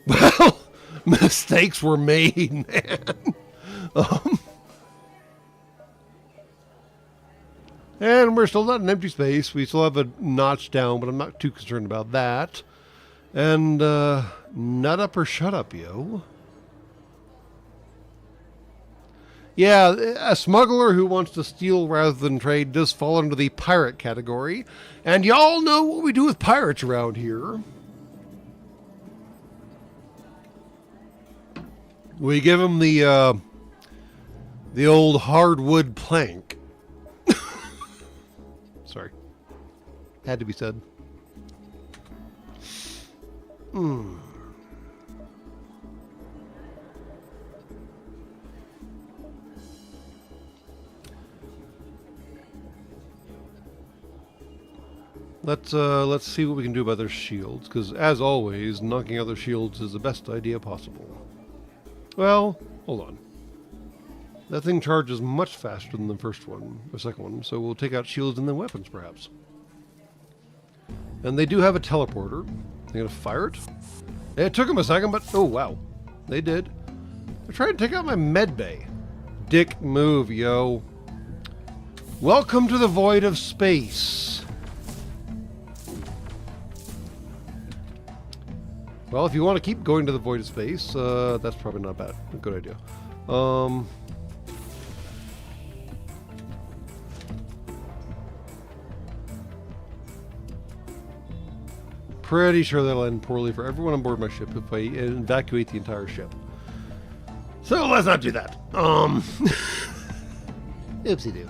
Well, mistakes were made, man. And we're still not an empty space. We still have a notch down, but I'm not too concerned about that. And, nut up or shut up, yo. Yeah, a smuggler who wants to steal rather than trade does fall under the pirate category. And y'all know what we do with pirates around here. We give them the old hardwood plank. Sorry. Had to be said. Let's see what we can do about their shields, because as always, knocking out their shields is the best idea possible. Well, hold on. That thing charges much faster than the first one, the second one, so we'll take out shields and then weapons, perhaps. And they do have a teleporter. They're gonna fire it? It took them a second, but oh wow. They did. They're trying to take out my med bay. Dick move, yo. Welcome to the void of space. Well, if you want to keep going to the void of space, that's probably not bad. A good idea. Pretty sure that'll end poorly for everyone on board my ship if I evacuate the entire ship. So let's not do that. Oopsie-doo.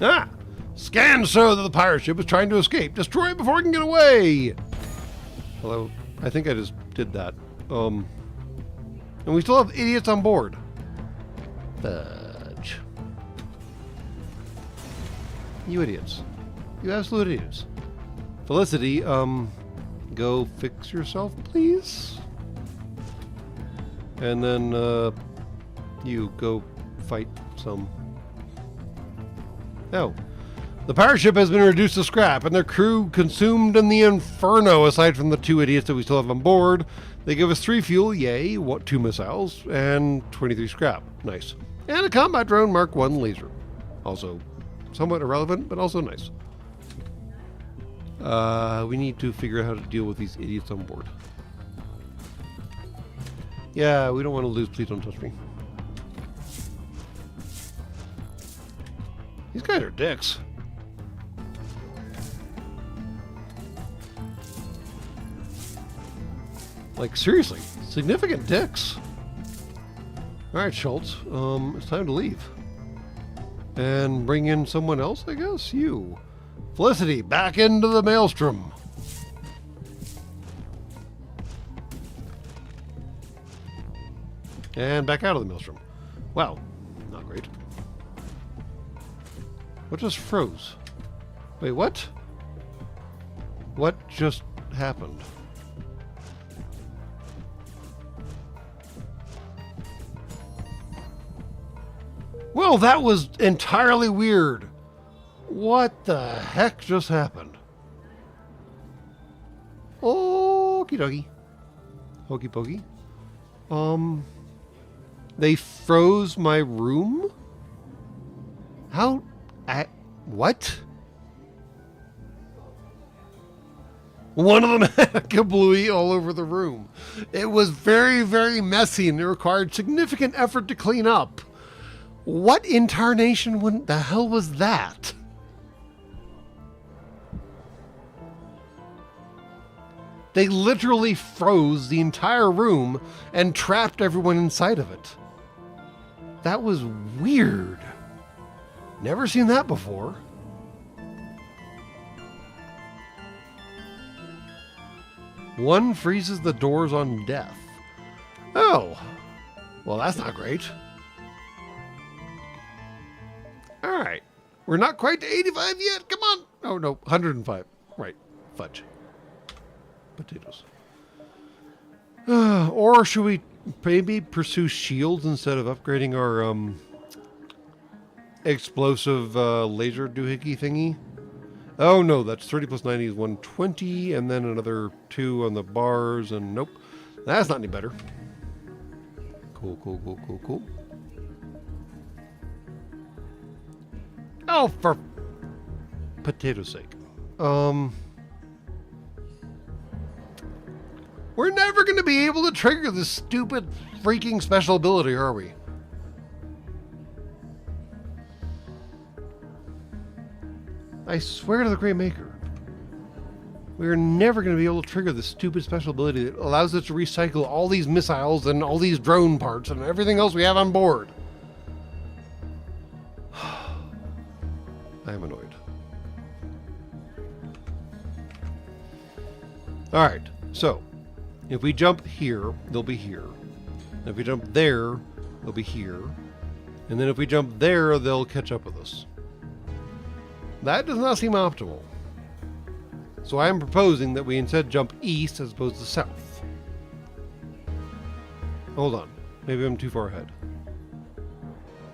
Ah! Scans show that the pirate ship is trying to escape. Destroy it before it can get away! Hello? I think I just did that. And we still have idiots on board. Fudge. You idiots. You absolute idiots. Felicity, go fix yourself, please? And then, you go fight some. Oh. The pirate ship has been reduced to scrap, and their crew consumed in the inferno, aside from the 2 idiots that we still have on board. They give us 3 fuel, yay, 2 missiles, and 23 scrap. Nice. And a combat drone Mark 1 laser. Also somewhat irrelevant, but also nice. We need to figure out how to deal with these idiots on board. Yeah, we don't want to lose. Please don't touch me. These guys are dicks. Like, seriously, significant dicks. Alright, Schultz, it's time to leave. And bring in someone else, I guess? You. Felicity, back into the maelstrom. And back out of the maelstrom. Wow, not great. What just froze? Wait, what? What just happened? Well, that was entirely weird. What the heck just happened? Okie dokie. Hokey pokey. They froze my room? How? What? One of them had a kablooey all over the room. It was very, very messy and it required significant effort to clean up. What incarnation the hell was that? They literally froze the entire room and trapped everyone inside of it. That was weird. Never seen that before. One freezes the doors on death. Oh, well, that's not great. All right. We're not quite to 85 yet. Come on. Oh, no, 105. Right. Fudge. Potatoes. Or should we maybe pursue shields instead of upgrading our explosive laser doohickey thingy? Oh, no, that's 30 plus 90 is 120, and then another 2 on the bars, and nope. That's not any better. Cool, cool, cool, cool, cool. Oh, for potato's sake. We're never going to be able to trigger this stupid freaking special ability, are we? I swear to the Great Maker. We're never going to be able to trigger this stupid special ability that allows us to recycle all these missiles and all these drone parts and everything else we have on board. I am annoyed. Alright, so if we jump here, they'll be here. And if we jump there, they'll be here. And then if we jump there, they'll catch up with us. That does not seem optimal. So I am proposing that we instead jump east as opposed to south. Hold on. Maybe I'm too far ahead.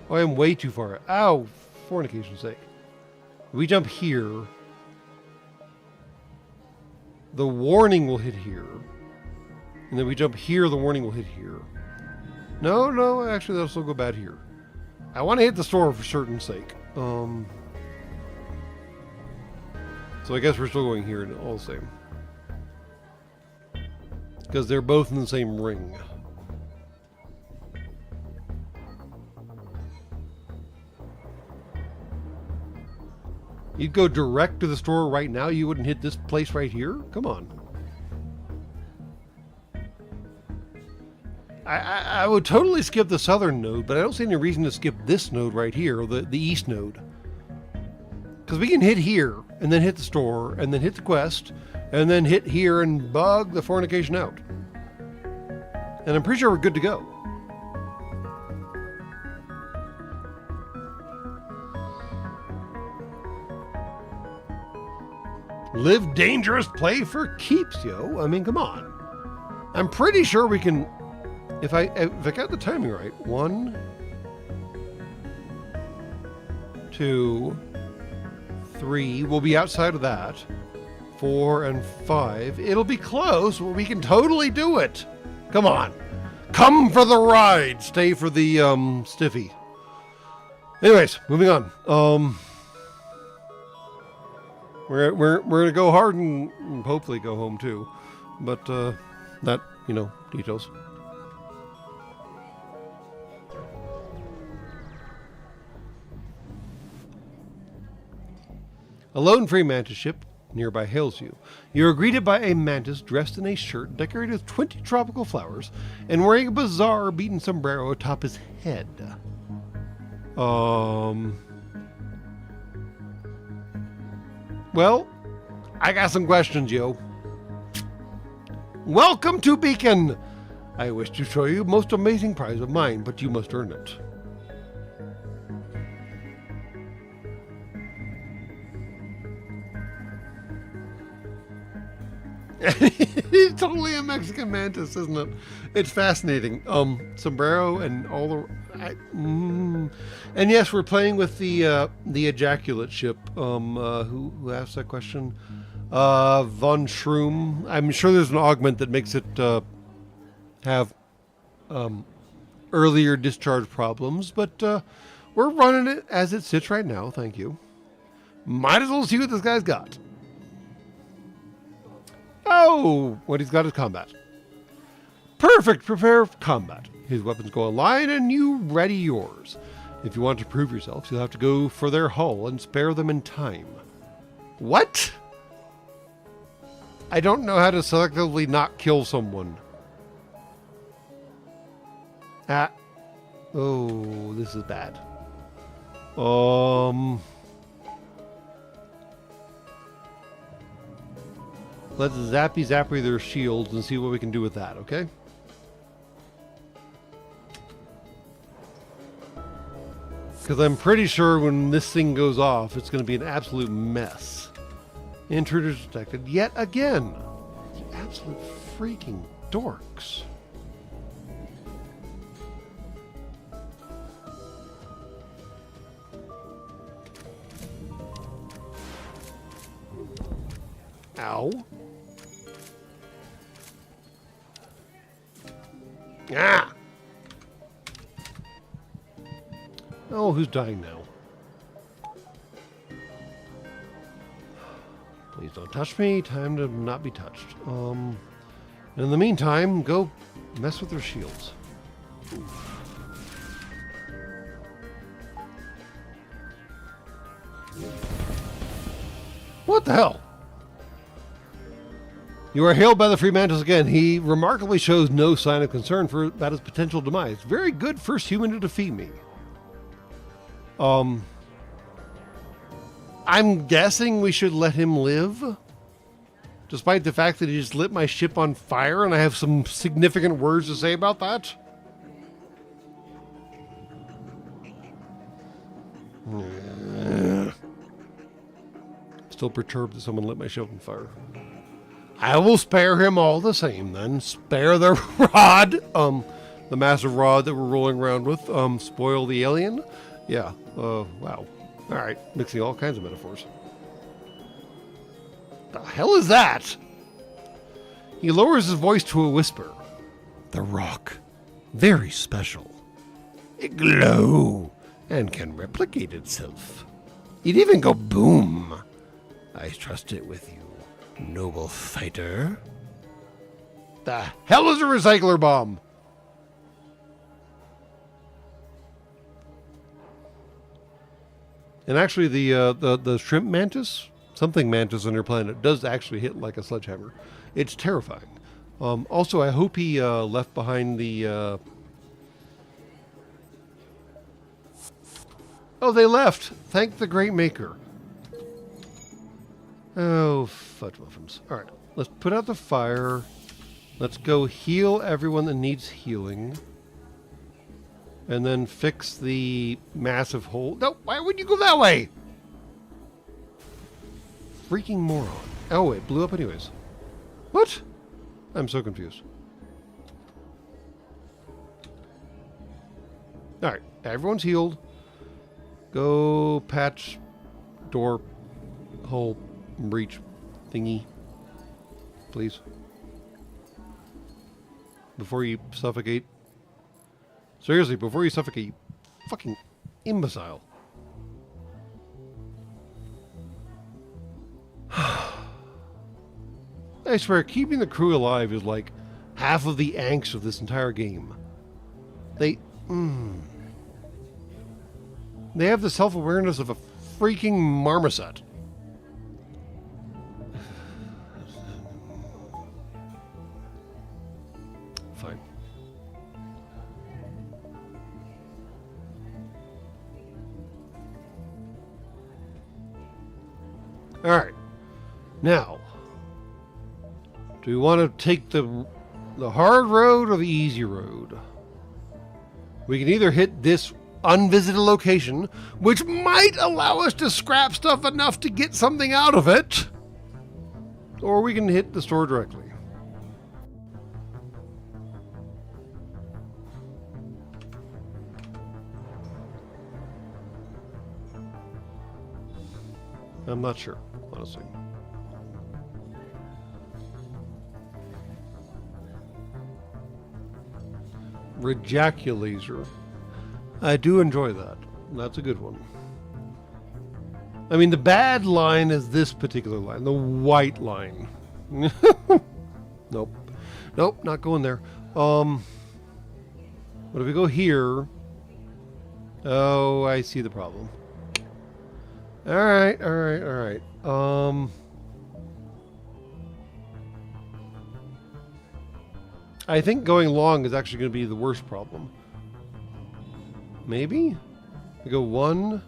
Oh, I am way too far ahead. Ow, fornication's sake. If we jump here, the warning will hit here. And then we jump here, the warning will hit here. No, actually that'll still go bad here. I want to hit the store for certain sake. So I guess we're still going here all the same. Because they're both in the same ring. You'd go direct to the store right now? You wouldn't hit this place right here? Come on. I would totally skip the southern node, but I don't see any reason to skip this node right here, or the east node. Because we can hit here, and then hit the store, and then hit the quest, and then hit here and bug the fornication out. And I'm pretty sure we're good to go. Live dangerous, play for keeps, yo. I mean, come on. I'm pretty sure we can... If I got the timing right, 1, 2, 3, we'll be outside of that. 4 and 5. It'll be close, but we can totally do it. Come on. Come for the ride. Stay for the stiffy. Anyways, moving on. We're gonna go hard and hopefully go home too. But that, details. A lone free mantis ship nearby hails you. You are greeted by a mantis dressed in a shirt decorated with 20 tropical flowers and wearing a bizarre beaten sombrero atop his head. Well, I got some questions, yo. Welcome to Beacon! I wish to show you most amazing prize of mine, but you must earn it. He's totally a Mexican mantis, isn't it? It's fascinating. Sombrero and all the... And yes, we're playing with the ejaculate ship. Who asked that question? Von Shroom. I'm sure there's an augment that makes it have earlier discharge problems, but we're running it as it sits right now. Thank you. Might as well see what this guy's got. Oh, what he's got is combat. Perfect, prepare for combat. His weapons go online and you ready yours. If you want to prove yourself, you'll have to go for their hull and spare them in time. What? I don't know how to selectively not kill someone. Oh, this is bad. Let's zappy their shields and see what we can do with that, okay? Because I'm pretty sure when this thing goes off, it's going to be an absolute mess. Intruders detected yet again. You absolute freaking dorks. Ow. Ah! Oh, who's dying now? Please don't touch me. Time to not be touched. In the meantime, go mess with their shields. What the hell? You are hailed by the Free Mantis again. He remarkably shows no sign of concern about his potential demise. Very good first human to defeat me. I'm guessing we should let him live, despite the fact that he just lit my ship on fire, and I have some significant words to say about that. Still perturbed that someone lit my ship on fire. I will spare him all the same, then. Spare the rod, the massive rod that we're rolling around with. Spoil the alien. Yeah, wow. All right, mixing all kinds of metaphors. The hell is that? He lowers his voice to a whisper. The rock, very special. It glow and can replicate itself. It even go boom. I trust it with you, noble fighter. The hell is a recycler bomb? And actually, the shrimp mantis, something mantis on your planet, does actually hit like a sledgehammer. It's terrifying. Also, I hope he left behind the... Oh, they left. Thank the great maker. Oh, fudge muffins. All right, let's put out the fire. Let's go heal everyone that needs healing. And then fix the massive hole. No, why would you go that way? Freaking moron. Oh, it blew up anyways. What? I'm so confused. All right, everyone's healed. Go patch door hole breach thingy, please, before you suffocate. Seriously, before you suffocate, you fucking imbecile. I swear, keeping the crew alive is like half of the angst of this entire game. They have the self-awareness of a freaking marmoset. Fine. All right. Now, do we want to take the hard road or the easy road? We can either hit this unvisited location, which might allow us to scrap stuff enough to get something out of it, or we can hit the store directly. I'm not sure, honestly. Rejaculaser. I do enjoy that. That's a good one. I mean, the bad line is this particular line, the white line. Nope. Nope, not going there. But if we go here... Oh, I see the problem. Alright, alright, alright. I think going long is actually going to be the worst problem. Maybe? We go 1,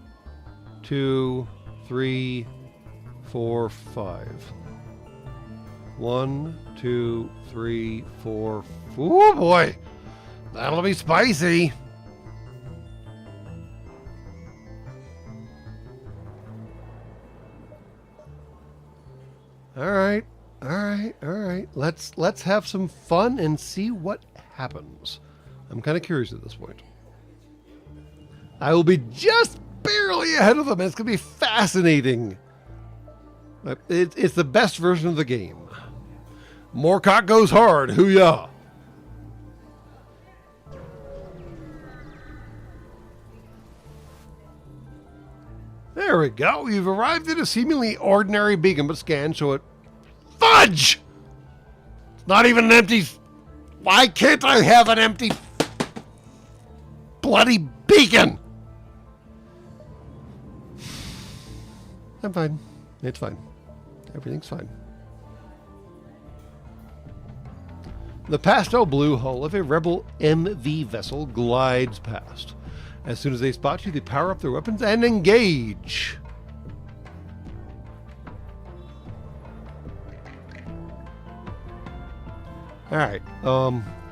2, 3, 4, 5. 1, 2, 3, 4. Oh boy, that'll be spicy. All right, all right, all right. Let's have some fun and see what happens. I'm kind of curious at this point. I will be just barely ahead of them. It's gonna be fascinating. It's the best version of the game. Moorcock goes hard. Hoo-yah. There we go. You've arrived at a seemingly ordinary beacon, but scans show it. Fudge! It's not even an empty... Why can't I have an empty... bloody beacon? I'm fine. It's fine. Everything's fine. The pastel blue hull of a rebel MV vessel glides past. As soon as they spot you, they power up their weapons and engage. Alright,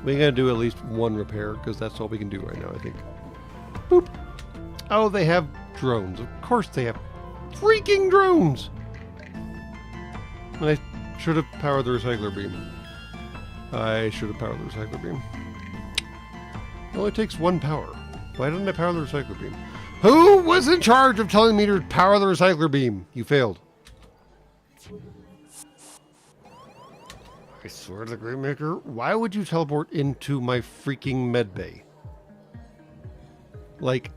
we gotta do at least one repair, because that's all we can do right now, I think. Boop. Oh, they have drones. Of course they have freaking drones! And I should have powered the recycler beam. I should have powered the recycler beam. It only takes one power. Why didn't I power the recycler beam? Who was in charge of telling me to power the recycler beam? You failed. I swear to the Great Maker, why would you teleport into my freaking medbay? Like,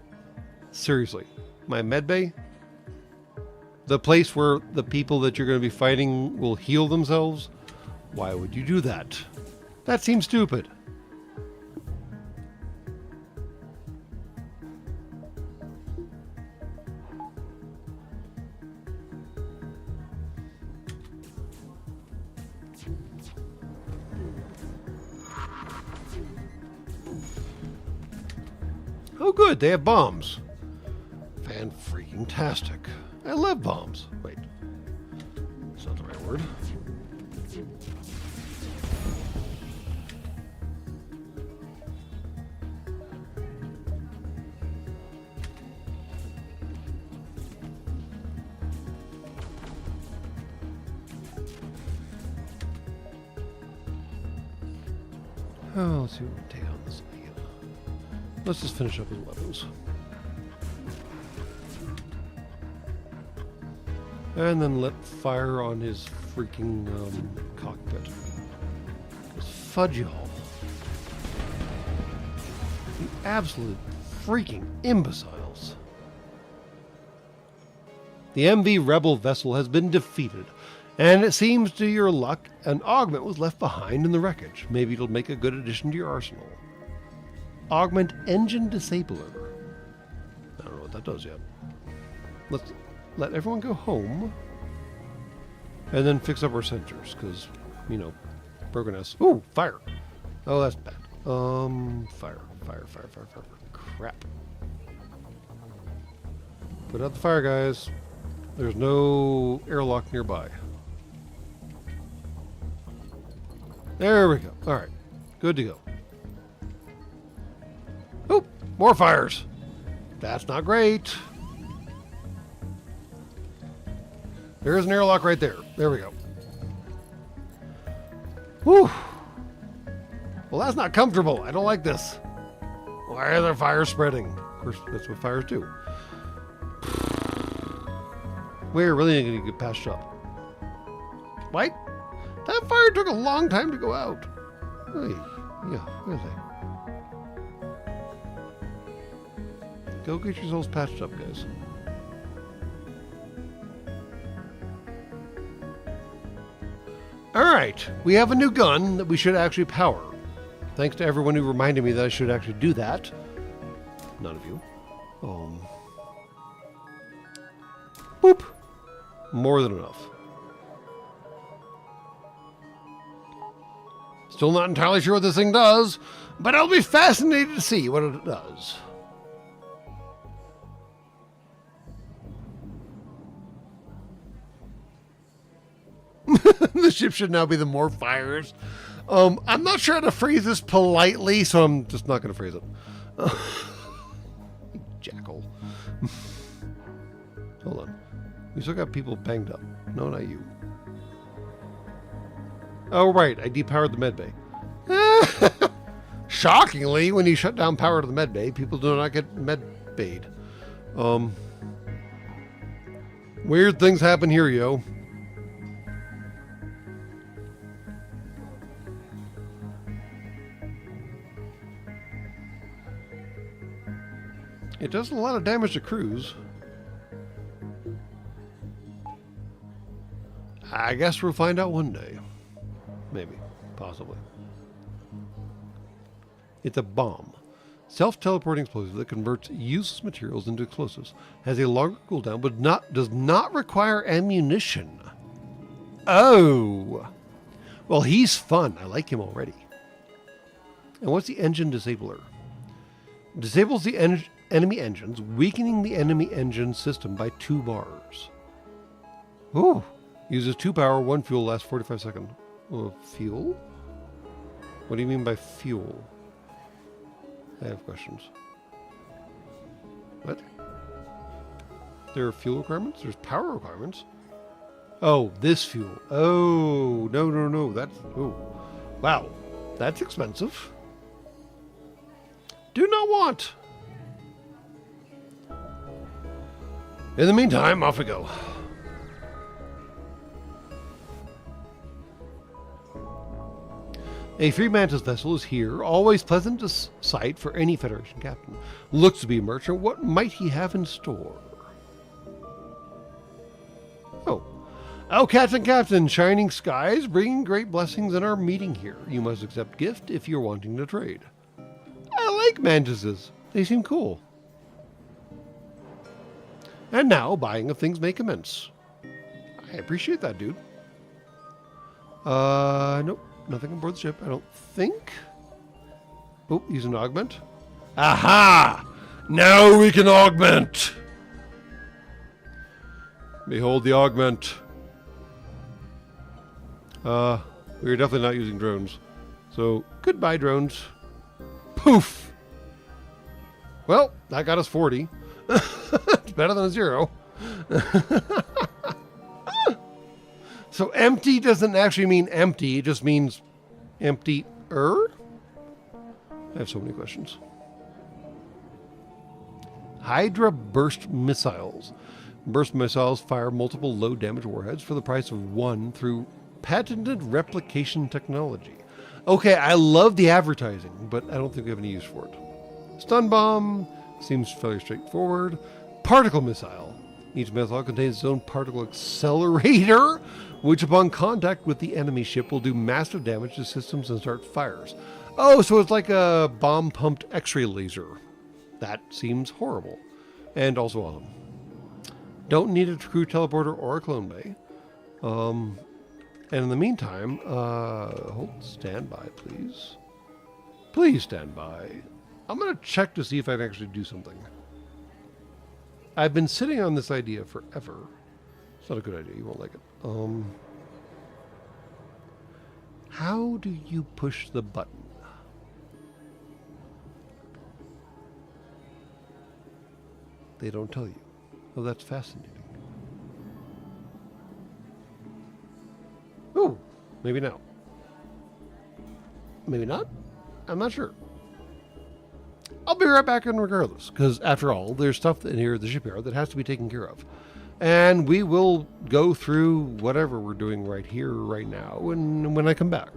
seriously, my medbay? The place where the people that you're going to be fighting will heal themselves? Why would you do that? That seems stupid. Oh good, they have bombs. Fan-freaking-tastic. I love bombs. Wait. That's not the right word. Oh, let's see what we can take on this thing. Let's just finish up his weapons. And then let fire on his freaking cockpit. Those fudgy hole. The absolute freaking imbeciles. The MV Rebel vessel has been defeated, and it seems to your luck an augment was left behind in the wreckage. Maybe it'll make a good addition to your arsenal. Augment engine disabler. I don't know what that does yet. Let's let everyone go home and then fix up our sensors, because, you know, broken ass. Ooh, fire. Oh, that's bad. Fire. Crap. Put out the fire, guys. There's no airlock nearby. There we go. All right. Good to go. Oh, more fires. That's not great. There's an airlock right there. There we go. Whew. Well, that's not comfortable. I don't like this. Why are there fires spreading? Of course, that's what fires do. We're really going to get patched up. What? That fire took a long time to go out. Hey, yeah, where are they? Go get yourselves patched up, guys. Alright, we have a new gun that we should actually power. Thanks to everyone who reminded me that I should actually do that. None of you. Boop. More than enough. Still not entirely sure what this thing does, but I'll be fascinated to see what it does. The ship should now be the more fires. I'm not sure how to phrase this politely, so I'm just not going to phrase it. Jackal. Hold on. We still got people banged up. No, not you. Oh, right. I depowered the medbay. Shockingly, when you shut down power to the medbay, people do not get medbayed. Weird things happen here, yo. It does a lot of damage to crews. I guess we'll find out one day. Maybe. Possibly. It's a bomb. Self-teleporting explosive that converts useless materials into explosives. Has a longer cooldown, but does not require ammunition. Oh! Well, he's fun. I like him already. And what's the engine disabler? Disables the enemy engines, weakening the enemy engine system by 2 bars. Ooh. Uses 2 power, 1 fuel, lasts 45 seconds. Fuel? What do you mean by fuel? I have questions. What? There are fuel requirements? There's power requirements? Oh, this fuel. Oh, no. That's... Oh. Wow. That's expensive. Do not want. In the meantime, off we go. A Free Mantis vessel is here, always pleasant to sight for any Federation captain. Looks to be a merchant. What might he have in store? Oh, Captain, shining skies, bringing great blessings in our meeting here. You must accept gift if you're wanting to trade. I like mantises. They seem cool. And now, buying of things may commence. I appreciate that, dude. Nope. Nothing on board the ship, I don't think. Oh, use an augment. Aha! Now we can augment! Behold the augment. We're definitely not using drones. So, goodbye, drones. Poof! Well, that got us 40. It's better than a 0. So empty doesn't actually mean empty, it just means empty-er? I have so many questions. Hydra burst missiles. Burst missiles fire multiple low damage warheads for the price of 1 through patented replication technology. Okay, I love the advertising, but I don't think we have any use for it. Stun bomb seems fairly straightforward. Particle missile. Each missile contains its own particle accelerator, which upon contact with the enemy ship will do massive damage to systems and start fires. Oh, so it's like a bomb-pumped X-ray laser. That seems horrible. And also awesome. Don't need a crew teleporter or a clone bay. And in the meantime, stand by, please. Please stand by. I'm going to check to see if I can actually do something. I've been sitting on this idea forever. It's not a good idea. You won't like it. How do you push the button? They don't tell you. Oh, that's fascinating. Oh, maybe now. Maybe not? I'm not sure. I'll be right back in regardless, because after all, there's stuff in here at the shipyard that has to be taken care of. And we will go through whatever we're doing right here, right now, when I come back.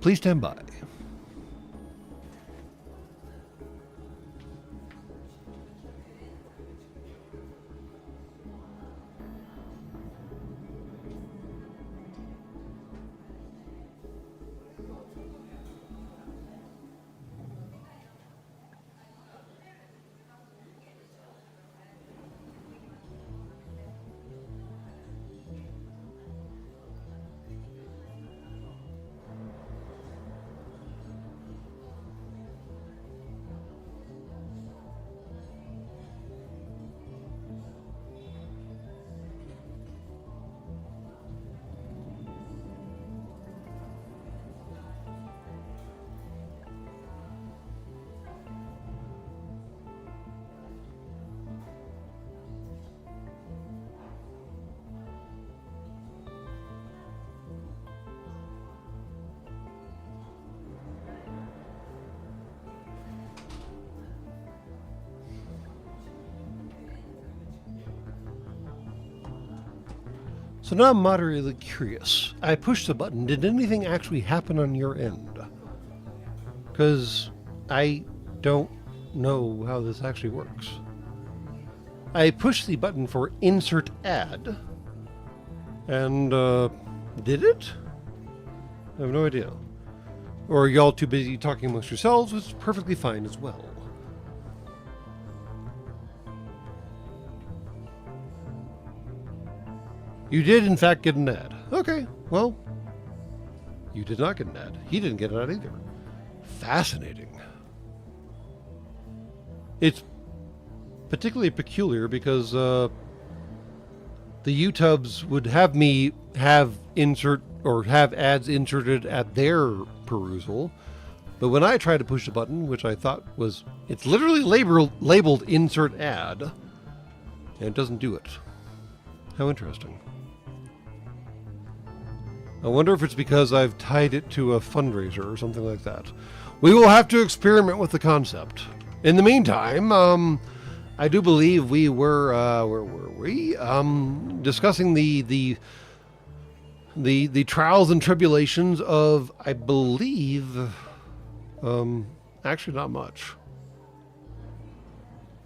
Please stand by. So now I'm moderately curious. I pushed the button. Did anything actually happen on your end? Because I don't know how this actually works. I pushed the button for insert ad. And, did it? I have no idea. Or are y'all too busy talking amongst yourselves, which is perfectly fine as well. You did, in fact, get an ad. Okay, well, you did not get an ad. He didn't get an ad either. Fascinating. It's particularly peculiar because the YouTubes would have me have ads inserted at their perusal, but when I try to push the button, which I thought was, it's literally labeled insert ad, and it doesn't do it. How interesting. I wonder if it's because I've tied it to a fundraiser or something like that. We will have to experiment with the concept. In the meantime, I do believe we were, where were we? Discussing the trials and tribulations of, I believe, actually not much.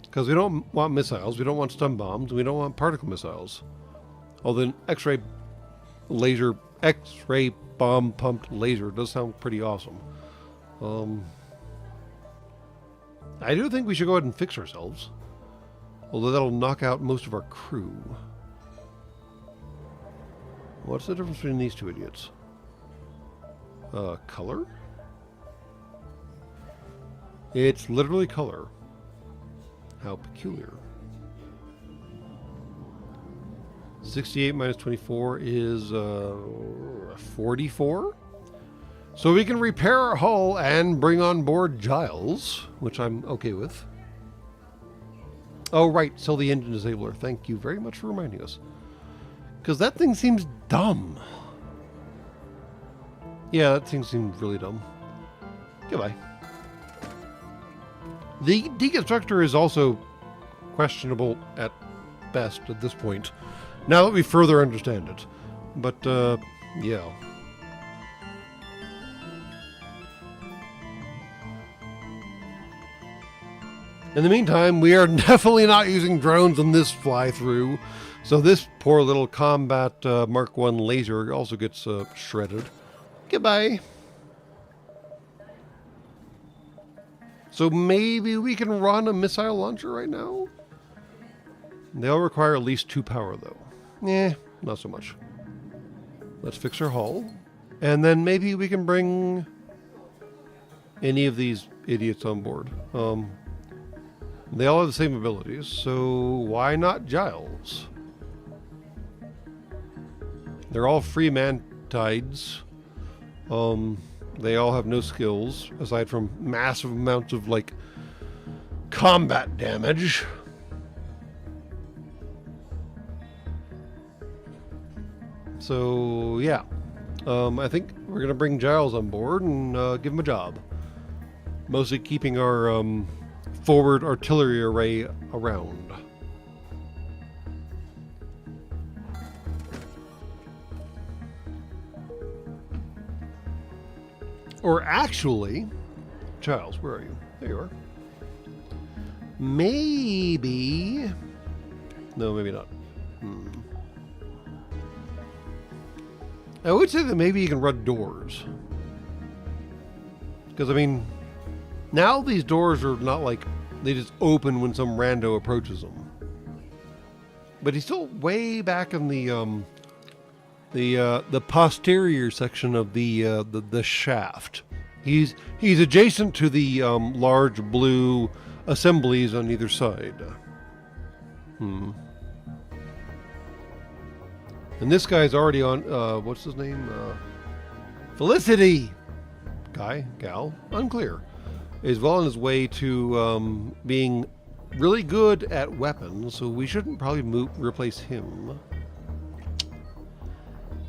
Because we don't want missiles, we don't want stun bombs, we don't want particle missiles. Although an X-ray bomb pumped laser does sound pretty awesome. I do think we should go ahead and fix ourselves. Although that'll knock out most of our crew. What's the difference between these two idiots? Color? It's literally color. How peculiar. 68 minus 24 is 44. So we can repair our hull and bring on board Giles, which I'm okay with. Oh, right, sell the engine disabler. Thank you very much for reminding us. Because that thing seems dumb. Yeah, that thing seems really dumb. Goodbye. The deconstructor is also questionable at best at this point, now that we further understand it. But, yeah. In the meantime, we are definitely not using drones on this fly-through, so this poor little combat Mark 1 laser also gets shredded. Goodbye. So maybe we can run a missile launcher right now? They'll require at least 2 power, though. Not so much. Let's fix our hull. And then maybe we can bring any of these idiots on board. They all have the same abilities, so why not Giles? They're all free man-tides. They all have no skills, aside from massive amounts of, like, combat damage. So, yeah. I think we're going to bring Giles on board and give him a job. Mostly keeping our forward artillery array around. Or actually, Giles, where are you? There you are. Maybe... No, maybe not. I would say that maybe you can run doors. Because, I mean, now these doors are not like they just open when some rando approaches them. But he's still way back in the posterior section of the shaft. He's adjacent to the large blue assemblies on either side. And this guy's already on, what's his name? Felicity! Guy? Gal? Unclear. Is well on his way to being really good at weapons, so we shouldn't probably replace him.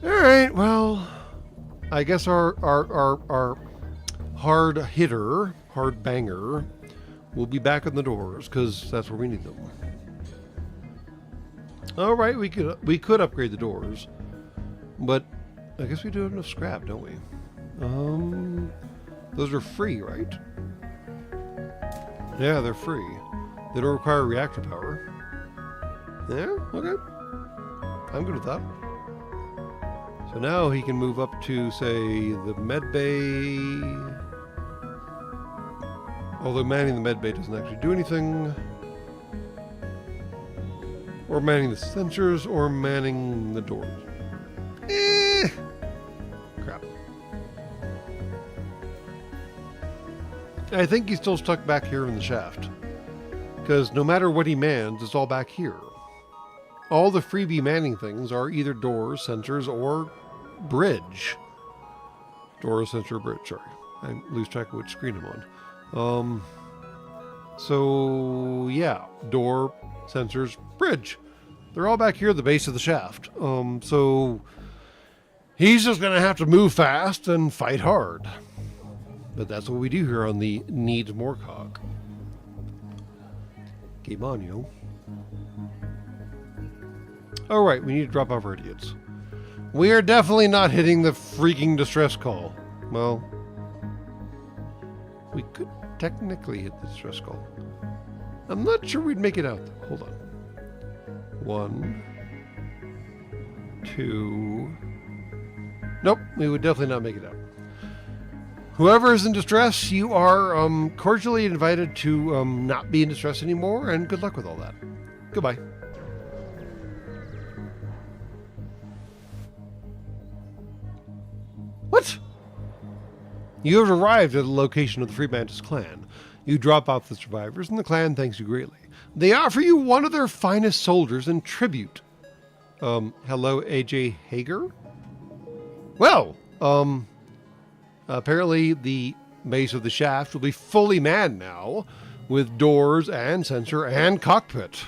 Alright, well, I guess our hard hitter, hard banger, will be back on the doors, because that's where we need them. Alright, we could upgrade the doors. But I guess we do have enough scrap, don't we? Those are free, right? Yeah, they're free. They don't require reactor power. Yeah, okay. I'm good with that. So now he can move up to, say, the med bay. Although manning the med bay doesn't actually do anything. Or manning the sensors, or manning the doors. Crap. I think he's still stuck back here in the shaft. Because no matter what he mans, it's all back here. All the freebie manning things are either doors, sensors, or bridge. Door, sensor, bridge, sorry. I lose track of which screen I'm on. So, yeah. Door, sensors, bridge. They're all back here at the base of the shaft. So he's just going to have to move fast and fight hard. But that's what we do here on the Needs More cog. Game on, yo. Alright, we need to drop off our idiots. We are definitely not hitting the freaking distress call. Well, we could technically hit the distress call. I'm not sure we'd make it out though. Hold on. 1, 2. Nope, we would definitely not make it out. Whoever is in distress, you are cordially invited to not be in distress anymore, and good luck with all that. Goodbye. What? You have arrived at the location of the Free Mantis clan. You drop off the survivors, and the clan thanks you greatly. They offer you one of their finest soldiers in tribute. Hello, AJ Hager? Well, apparently the base of the shaft will be fully manned now, with doors and sensor and cockpit.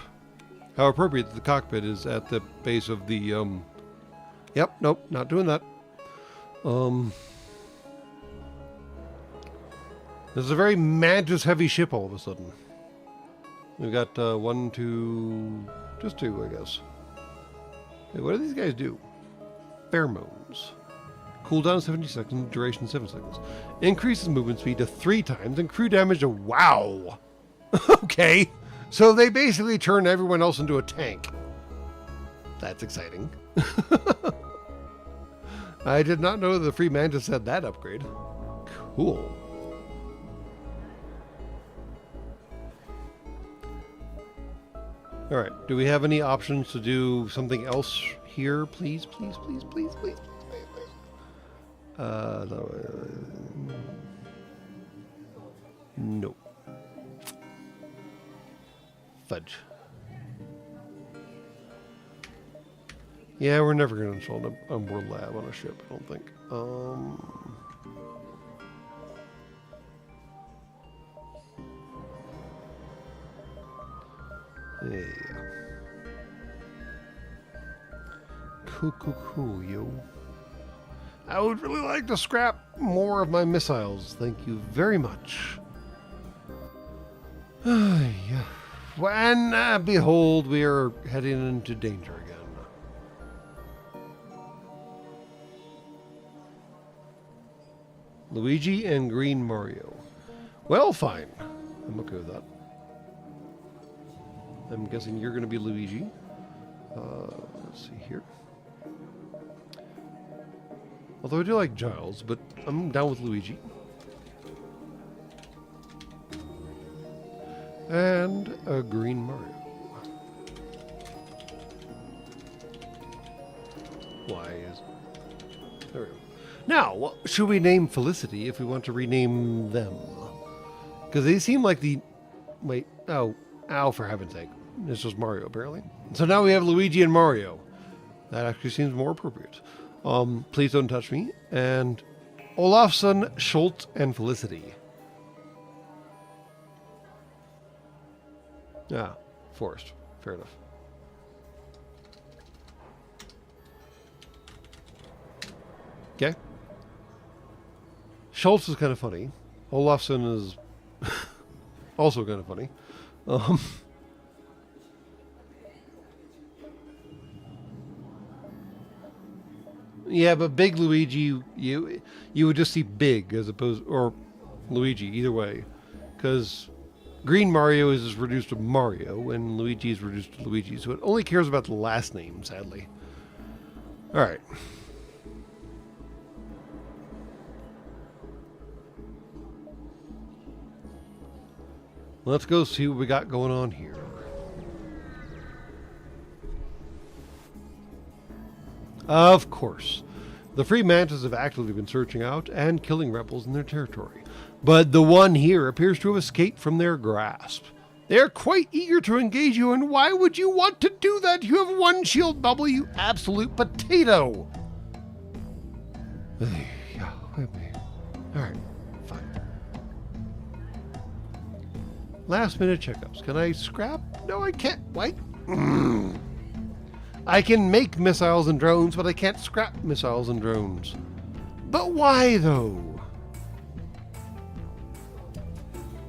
How appropriate that the cockpit is at the base of the, Yep, nope, not doing that. This is a very Mantis-heavy ship all of a sudden. We've got 1, 2... just 2, I guess. Hey, what do these guys do? Pheromones. Cooldown 70 seconds, duration 7 seconds. Increases movement speed to 3 times and crew damage to... Wow! Okay, so they basically turn everyone else into a tank. That's exciting. I did not know the Free Mantis had that upgrade. Cool. All right, do we have any options to do something else here? Please, please, please, please, please, please, please. No. Fudge. Yeah, we're never going to install an onboard lab on a ship, I don't think. Yeah. Cool, yo. I would really like to scrap more of my missiles. Thank you very much. Yeah. And behold, we are heading into danger again. Luigi and Green Mario. Well, fine. I'm okay with that. I'm guessing you're going to be Luigi. Let's see here. Although I do like Giles, but I'm down with Luigi. And a Green Mario. Why is... There we go. Now, what should we name Felicity if we want to rename them? Because they seem like the... Wait, oh, for heaven's sake. This was Mario, apparently. So now we have Luigi and Mario. That actually seems more appropriate. Please Don't Touch Me. And Olafsson, Schultz, and Felicity. Ah, Forest. Fair enough. Okay. Schultz is kind of funny. Olafsson is also kind of funny. Yeah, but Big Luigi, you would just see Big as opposed, or Luigi, either way. Because Green Mario is reduced to Mario, and Luigi is reduced to Luigi, so it only cares about the last name, sadly. Alright. Let's go see what we got going on here. Of course. The free mantis have actively been searching out and killing rebels in their territory. But the one here appears to have escaped from their grasp. They are quite eager to engage you, and why would you want to do that? You have one shield bubble, you absolute potato! Alright, fine. Last minute checkups. Can I scrap? No, I can't. Wait. I can make missiles and drones, but I can't scrap missiles and drones. But why, though?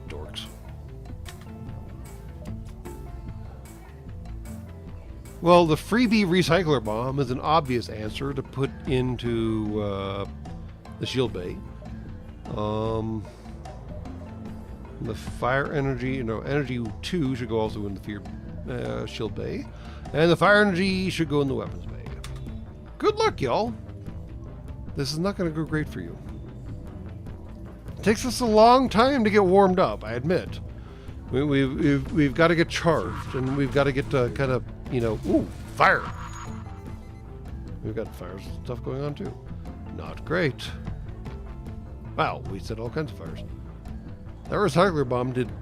Dorks. Well, the freebie recycler bomb is an obvious answer to put into the shield bay. The fire energy, energy 2 should go also in the shield bay. And the fire energy should go in the weapons bay. Good luck, y'all. This is not going to go great for you. It takes us a long time to get warmed up, I admit. We've got to get charged, and we've got to get kind of, ooh, fire. We've got fires and stuff going on too. Not great. Wow, we set all kinds of fires. That recycler bomb did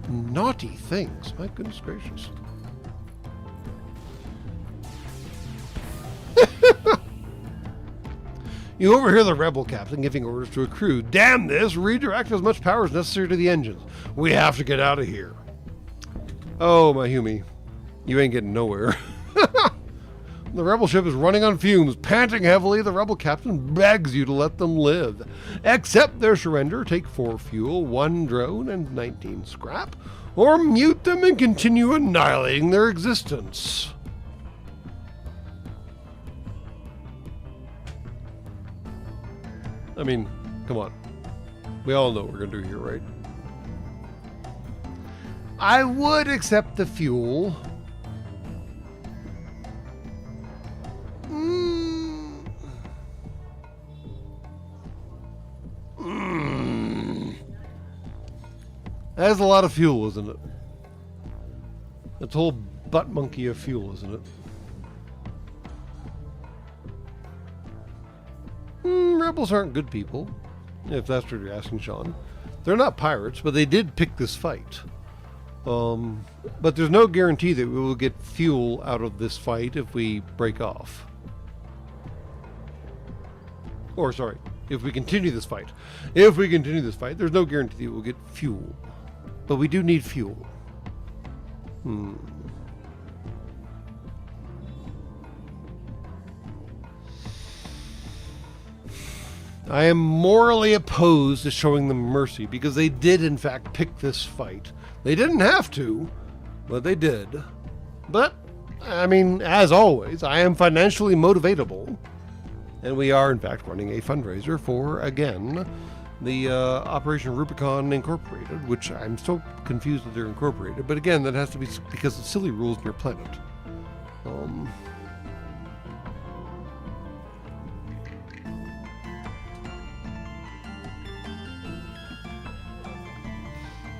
naughty things. My goodness gracious. You overhear the rebel captain giving orders to a crew. Damn this! Redirect as much power as necessary to the engines. We have to get out of here. Oh, my Humi. You ain't getting nowhere. The rebel ship is running on fumes. Panting heavily, the rebel captain begs you to let them live. Accept their surrender, take 4 fuel, 1 drone, and 19 scrap, or mute them and continue annihilating their existence. I mean, come on. We all know what we're going to do here, right? I would accept the fuel. That is a lot of fuel, isn't it? It's a whole butt monkey of fuel, isn't it? Rebels aren't good people, if that's what you're asking, Sean. They're not pirates, but they did pick this fight. But there's no guarantee that we will get fuel out of this fight if we break off. Or, sorry, if we continue this fight. If we continue this fight, there's no guarantee that we'll get fuel. But we do need fuel. I am morally opposed to showing them mercy because they did, in fact, pick this fight. They didn't have to, but they did. But, I mean, as always, I am financially motivatable. And we are, in fact, running a fundraiser for, again, the Operation Rubicon Incorporated, which I'm still confused that they're incorporated. But again, that has to be because of silly rules in your planet.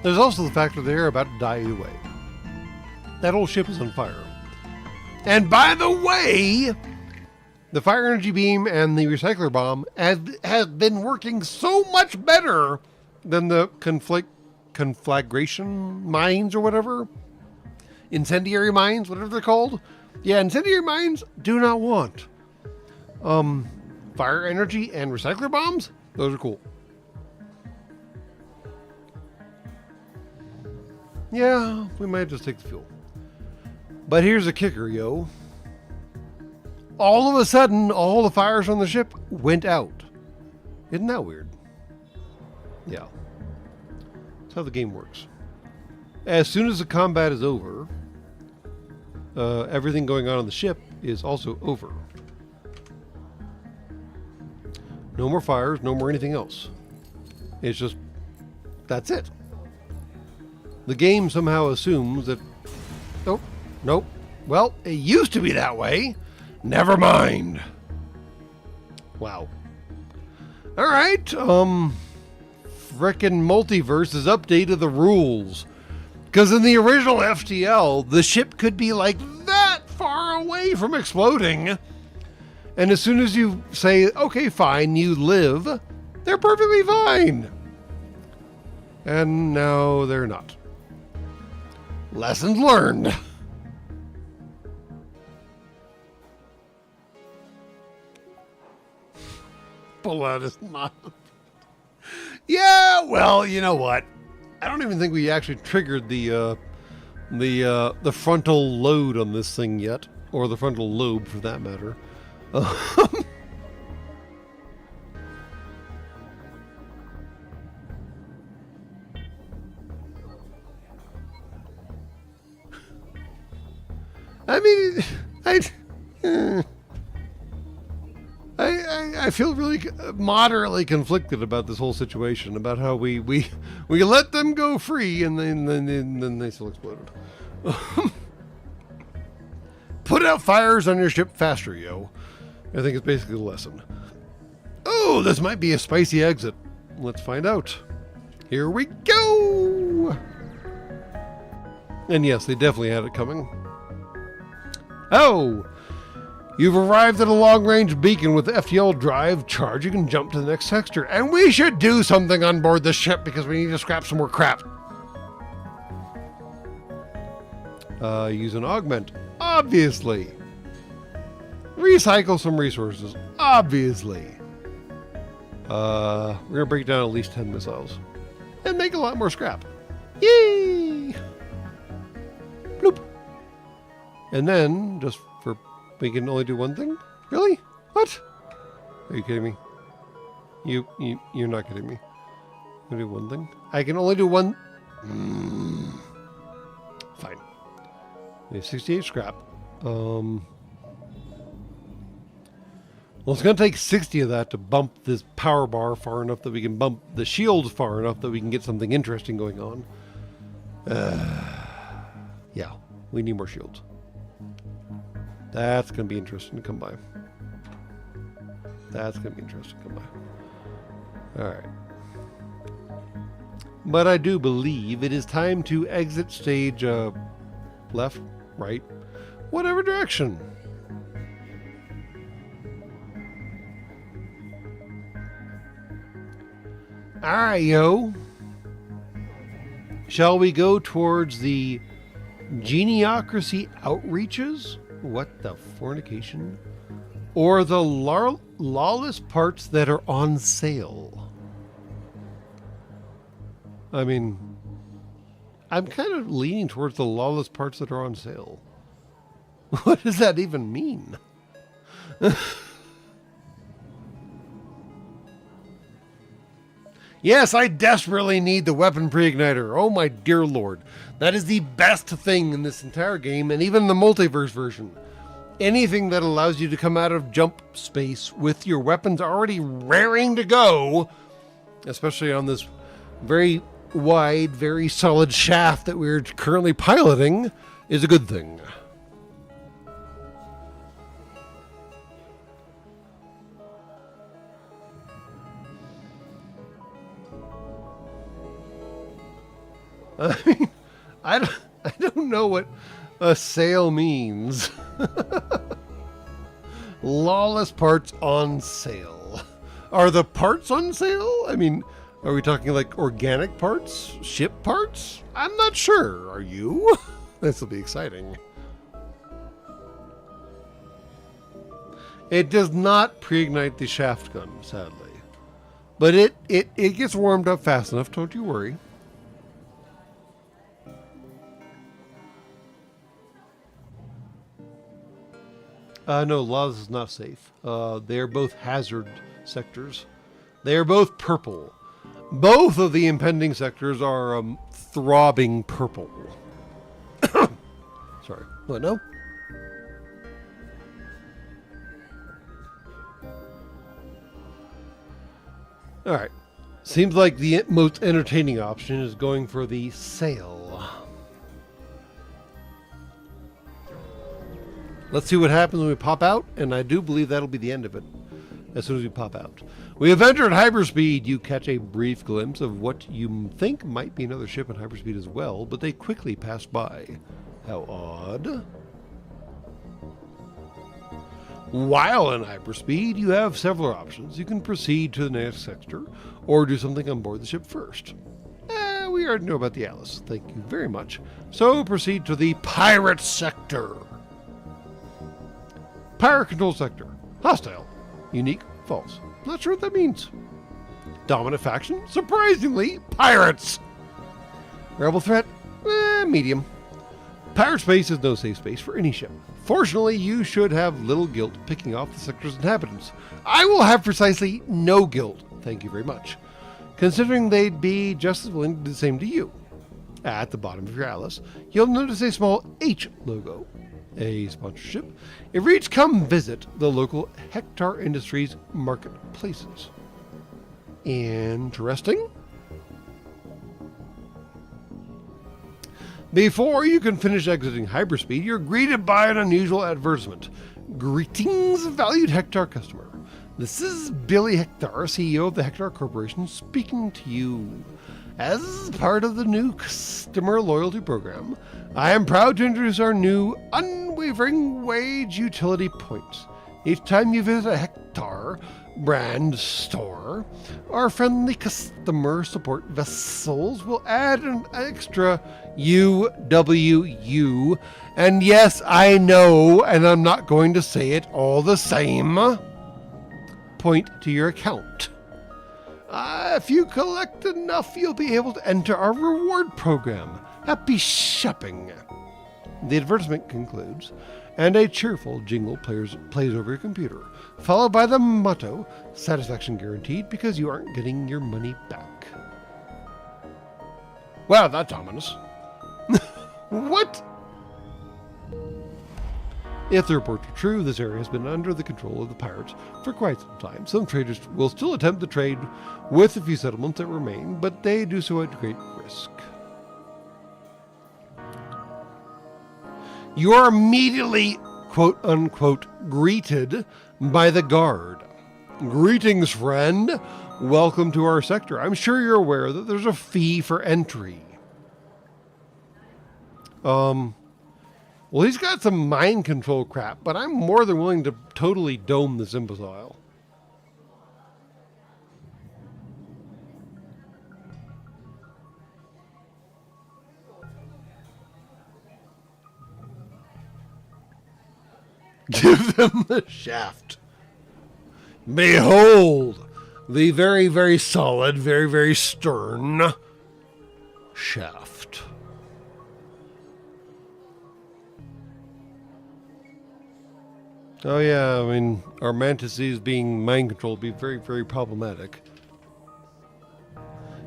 There's also the fact that they're about to die either way. That whole ship is on fire. And by the way, the fire energy beam and the recycler bomb have been working so much better than the conflagration mines or whatever. Incendiary mines, whatever they're called. Yeah, incendiary mines do not want. Fire energy and recycler bombs, those are cool. Yeah, we might just take the fuel. But here's the kicker, yo. All of a sudden, all the fires on the ship went out. Isn't that weird? Yeah. That's how the game works. As soon as the combat is over, everything going on the ship is also over. No more fires, no more anything else. It's just, that's it. The game somehow assumes that, nope, nope. Well, it used to be that way. Never mind. Wow. All right, frickin' Multiverse has updated the rules. Because in the original FTL, the ship could be like that far away from exploding. And as soon as you say, okay, fine, you live, they're perfectly fine. And now they're not. Lessons learned. Pull out his mouth. Yeah, well, you know what? I don't even think we actually triggered the frontal load on this thing yet, or the frontal lobe for that matter. I mean, I feel really moderately conflicted about this whole situation, about how we let them go free and then they still exploded. Put out fires on your ship faster, yo. I think it's basically the lesson. Oh, this might be a spicy exit. Let's find out. Here we go! And yes, they definitely had it coming. Oh! You've arrived at a long-range beacon with the FTL drive charge. You can jump to the next sector. And we should do something on board the ship because we need to scrap some more crap. Use an augment. Obviously. Recycle some resources. Obviously. We're going to break down at least 10 missiles. And make a lot more scrap. Yay! Bloop. And then, just for... we can only do one thing? Really? What? Are you kidding me? You're not kidding me. I can do one thing? I can only do one... Fine. We have 68 scrap. Well, it's going to take 60 of that to bump this power bar far enough that we can bump the shields far enough that we can get something interesting going on. Yeah, we need more shields. That's going to be interesting to come by. That's going to be interesting to come by. All right. But I do believe it is time to exit stage left, right, whatever direction. All right, yo. Shall we go towards the Geniocracy outreaches? What the fornication? Or the lawless parts that are on sale? I mean, I'm kind of leaning towards the lawless parts that are on sale. What does that even mean? Yes, I desperately need the weapon pre-igniter. Oh my dear lord. That is the best thing in this entire game, and even the multiverse version. Anything that allows you to come out of jump space with your weapons already raring to go, especially on this very wide, very solid shaft that we're currently piloting, is a good thing. I mean, I don't know what a sale means. Lawless parts on sale. Are the parts on sale? I mean, are we talking like organic parts? Ship parts? I'm not sure. Are you? This will be exciting. It does not pre-ignite the shaft gun, sadly. But it gets warmed up fast enough, don't you worry. No, Lawless is not safe. They are both hazard sectors. They are both purple. Both of the impending sectors are throbbing purple. Sorry. What, no? Alright. Seems like the most entertaining option is going for the sail. Let's see what happens when we pop out, and I do believe that'll be the end of it as soon as we pop out. We have entered hyperspeed. You catch a brief glimpse of what you think might be another ship in hyperspeed as well, but they quickly pass by. How odd. While in hyperspeed, you have several options. You can proceed to the next sector, or do something on board the ship first. We already know about the Alice. Thank you very much. So proceed to the pirate sector. Pirate control sector. Hostile. Unique. False. Not sure what that means. Dominant faction. Surprisingly, pirates. Rebel threat. Medium. Pirate space is no safe space for any ship. Fortunately, you should have little guilt picking off the sector's inhabitants. I will have precisely no guilt, thank you very much, considering they'd be just as willing to do the same to you. At the bottom of your Alice, you'll notice a small H logo, a sponsorship. It reads, "Come visit the local Hector Industries marketplaces." Interesting. Before you can finish exiting hyperspeed, you're greeted by an unusual advertisement. Greetings, valued Hector customer. This is Billy Hector, CEO of the Hector Corporation, speaking to you. As part of the new customer loyalty program, I am proud to introduce our new unwavering wage utility points. Each time you visit a Hector brand store, our friendly customer support vessels will add an extra UWU, and yes, I know, and I'm not going to say it all the same, point to your account. If you collect enough, you'll be able to enter our reward program. Happy shopping. The advertisement concludes, and a cheerful jingle plays over your computer, followed by the motto, satisfaction guaranteed because you aren't getting your money back. Wow, that's ominous. What? If the reports are true, this area has been under the control of the pirates for quite some time. Some traders will still attempt to trade with the few settlements that remain, but they do so at great risk. You are immediately, quote unquote, greeted by the guard. Greetings, friend. Welcome to our sector. I'm sure you're aware that there's a fee for entry. Well, he's got some mind control crap, but I'm more than willing to totally dome this imbecile. Give them the shaft. Behold, the very, very solid, very, very stern shaft. Oh yeah, I mean, our mantises being mind controlled would be very, very problematic.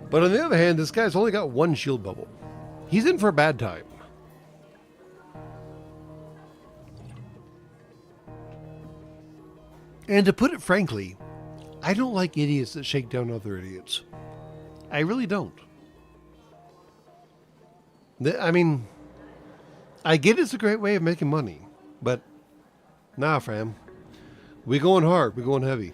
But on the other hand, this guy's only got one shield bubble. He's in for a bad time. And to put it frankly, I don't like idiots that shake down other idiots. I really don't. I mean, I get it's a great way of making money, but nah, fam. We going hard. We going heavy.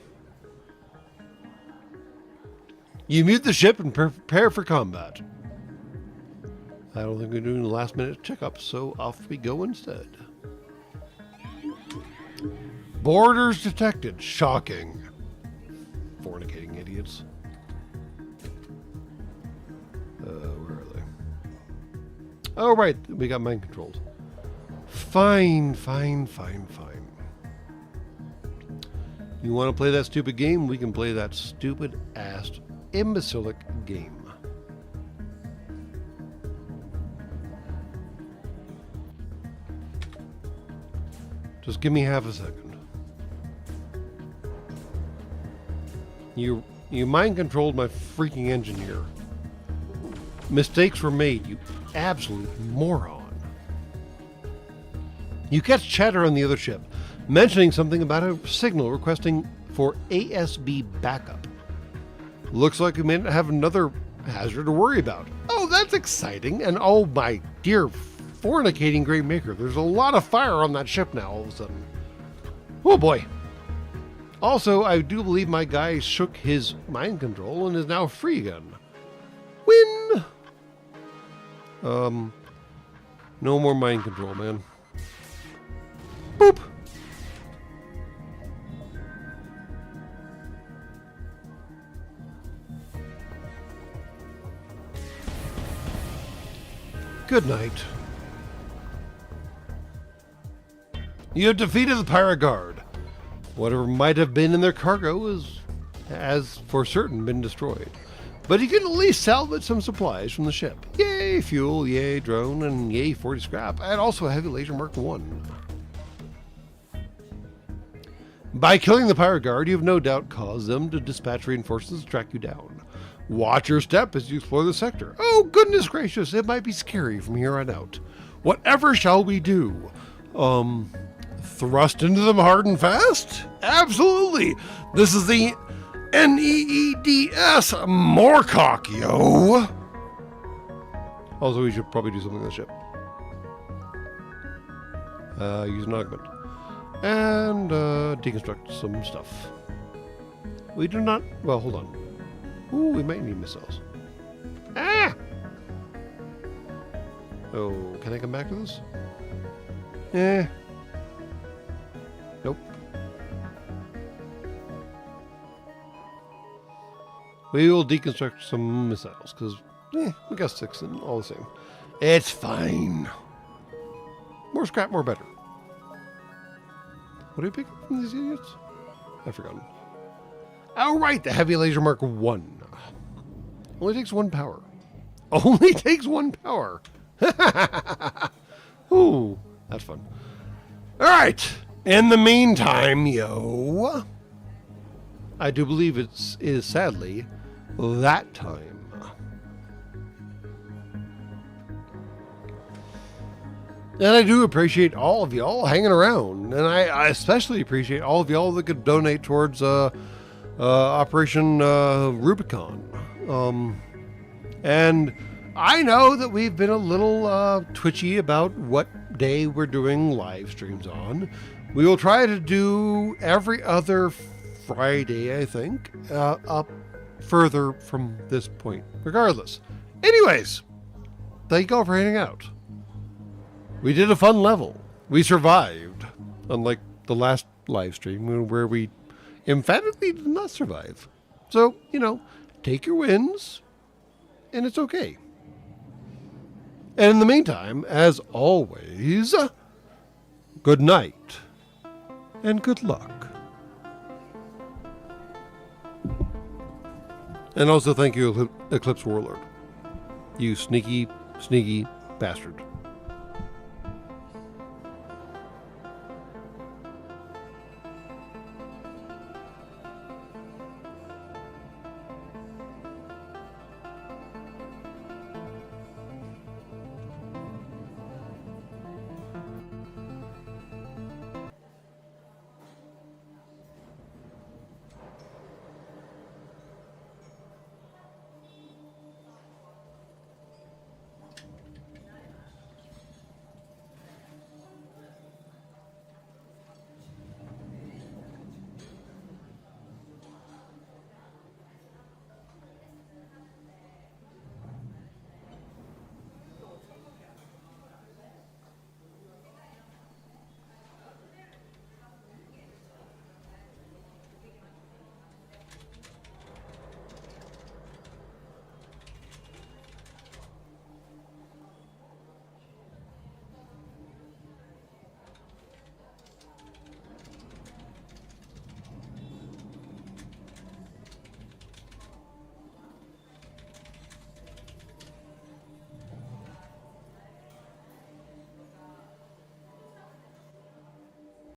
You mute the ship and prepare for combat. I don't think we're doing the last minute checkup, so off we go instead. Borders detected. Shocking. Fornicating idiots. Where are they? Oh, right. We got mind controlled. Fine, fine, fine, fine. You want to play that stupid game? We can play that stupid-ass, imbecilic game. Just give me half a second. You mind-controlled my freaking engineer. Mistakes were made, you absolute moron. You catch chatter on the other ship, mentioning something about a signal requesting for ASB backup. Looks like we may not have another hazard to worry about. Oh, that's exciting. And oh my dear fornicating great maker, there's a lot of fire on that ship now all of a sudden. Oh boy. Also, I do believe my guy shook his mind control and is now free again. Win! No more mind control, man. Boop! Good night. You have defeated the pirate guard. Whatever might have been in their cargo has for certain been destroyed. But you can at least salvage some supplies from the ship. Yay fuel, yay drone, and yay 40 scrap, and also a heavy laser Mark 1. By killing the pirate guard, you have no doubt caused them to dispatch reinforcements to track you down. Watch your step as you explore the sector. Oh, goodness gracious, it might be scary from here on out. Whatever shall we do? Thrust into them hard and fast? Absolutely. This is the NEEDS Moorcock, yo. Also, we should probably do something on the ship. Use an augment. And deconstruct some stuff. We do not... Well, hold on. Ooh, we might need missiles. Ah! Oh, can I come back to this? Eh. Nope. We will deconstruct some missiles, because we got 6 and all the same. It's fine. More scrap, more better. What do you pick up from these idiots? I've forgotten. Oh, right, the heavy laser Mark 1. Only takes 1 power. Only takes 1 power. Ooh, that's fun. All right. In the meantime, yo, I do believe it is sadly that time. And I do appreciate all of y'all hanging around. And I especially appreciate all of y'all that could donate towards Operation Rubicon. And I know that we've been a little twitchy about what day we're doing live streams on. We will try to do every other Friday, I think, up further from this point, regardless. Anyways, thank you all for hanging out. We did a fun level. We survived, unlike the last live stream where we emphatically did not survive. So, take your wins, and it's okay. And in the meantime, as always, good night and good luck. And also thank you, Eclipse Warlord. You sneaky, sneaky bastard.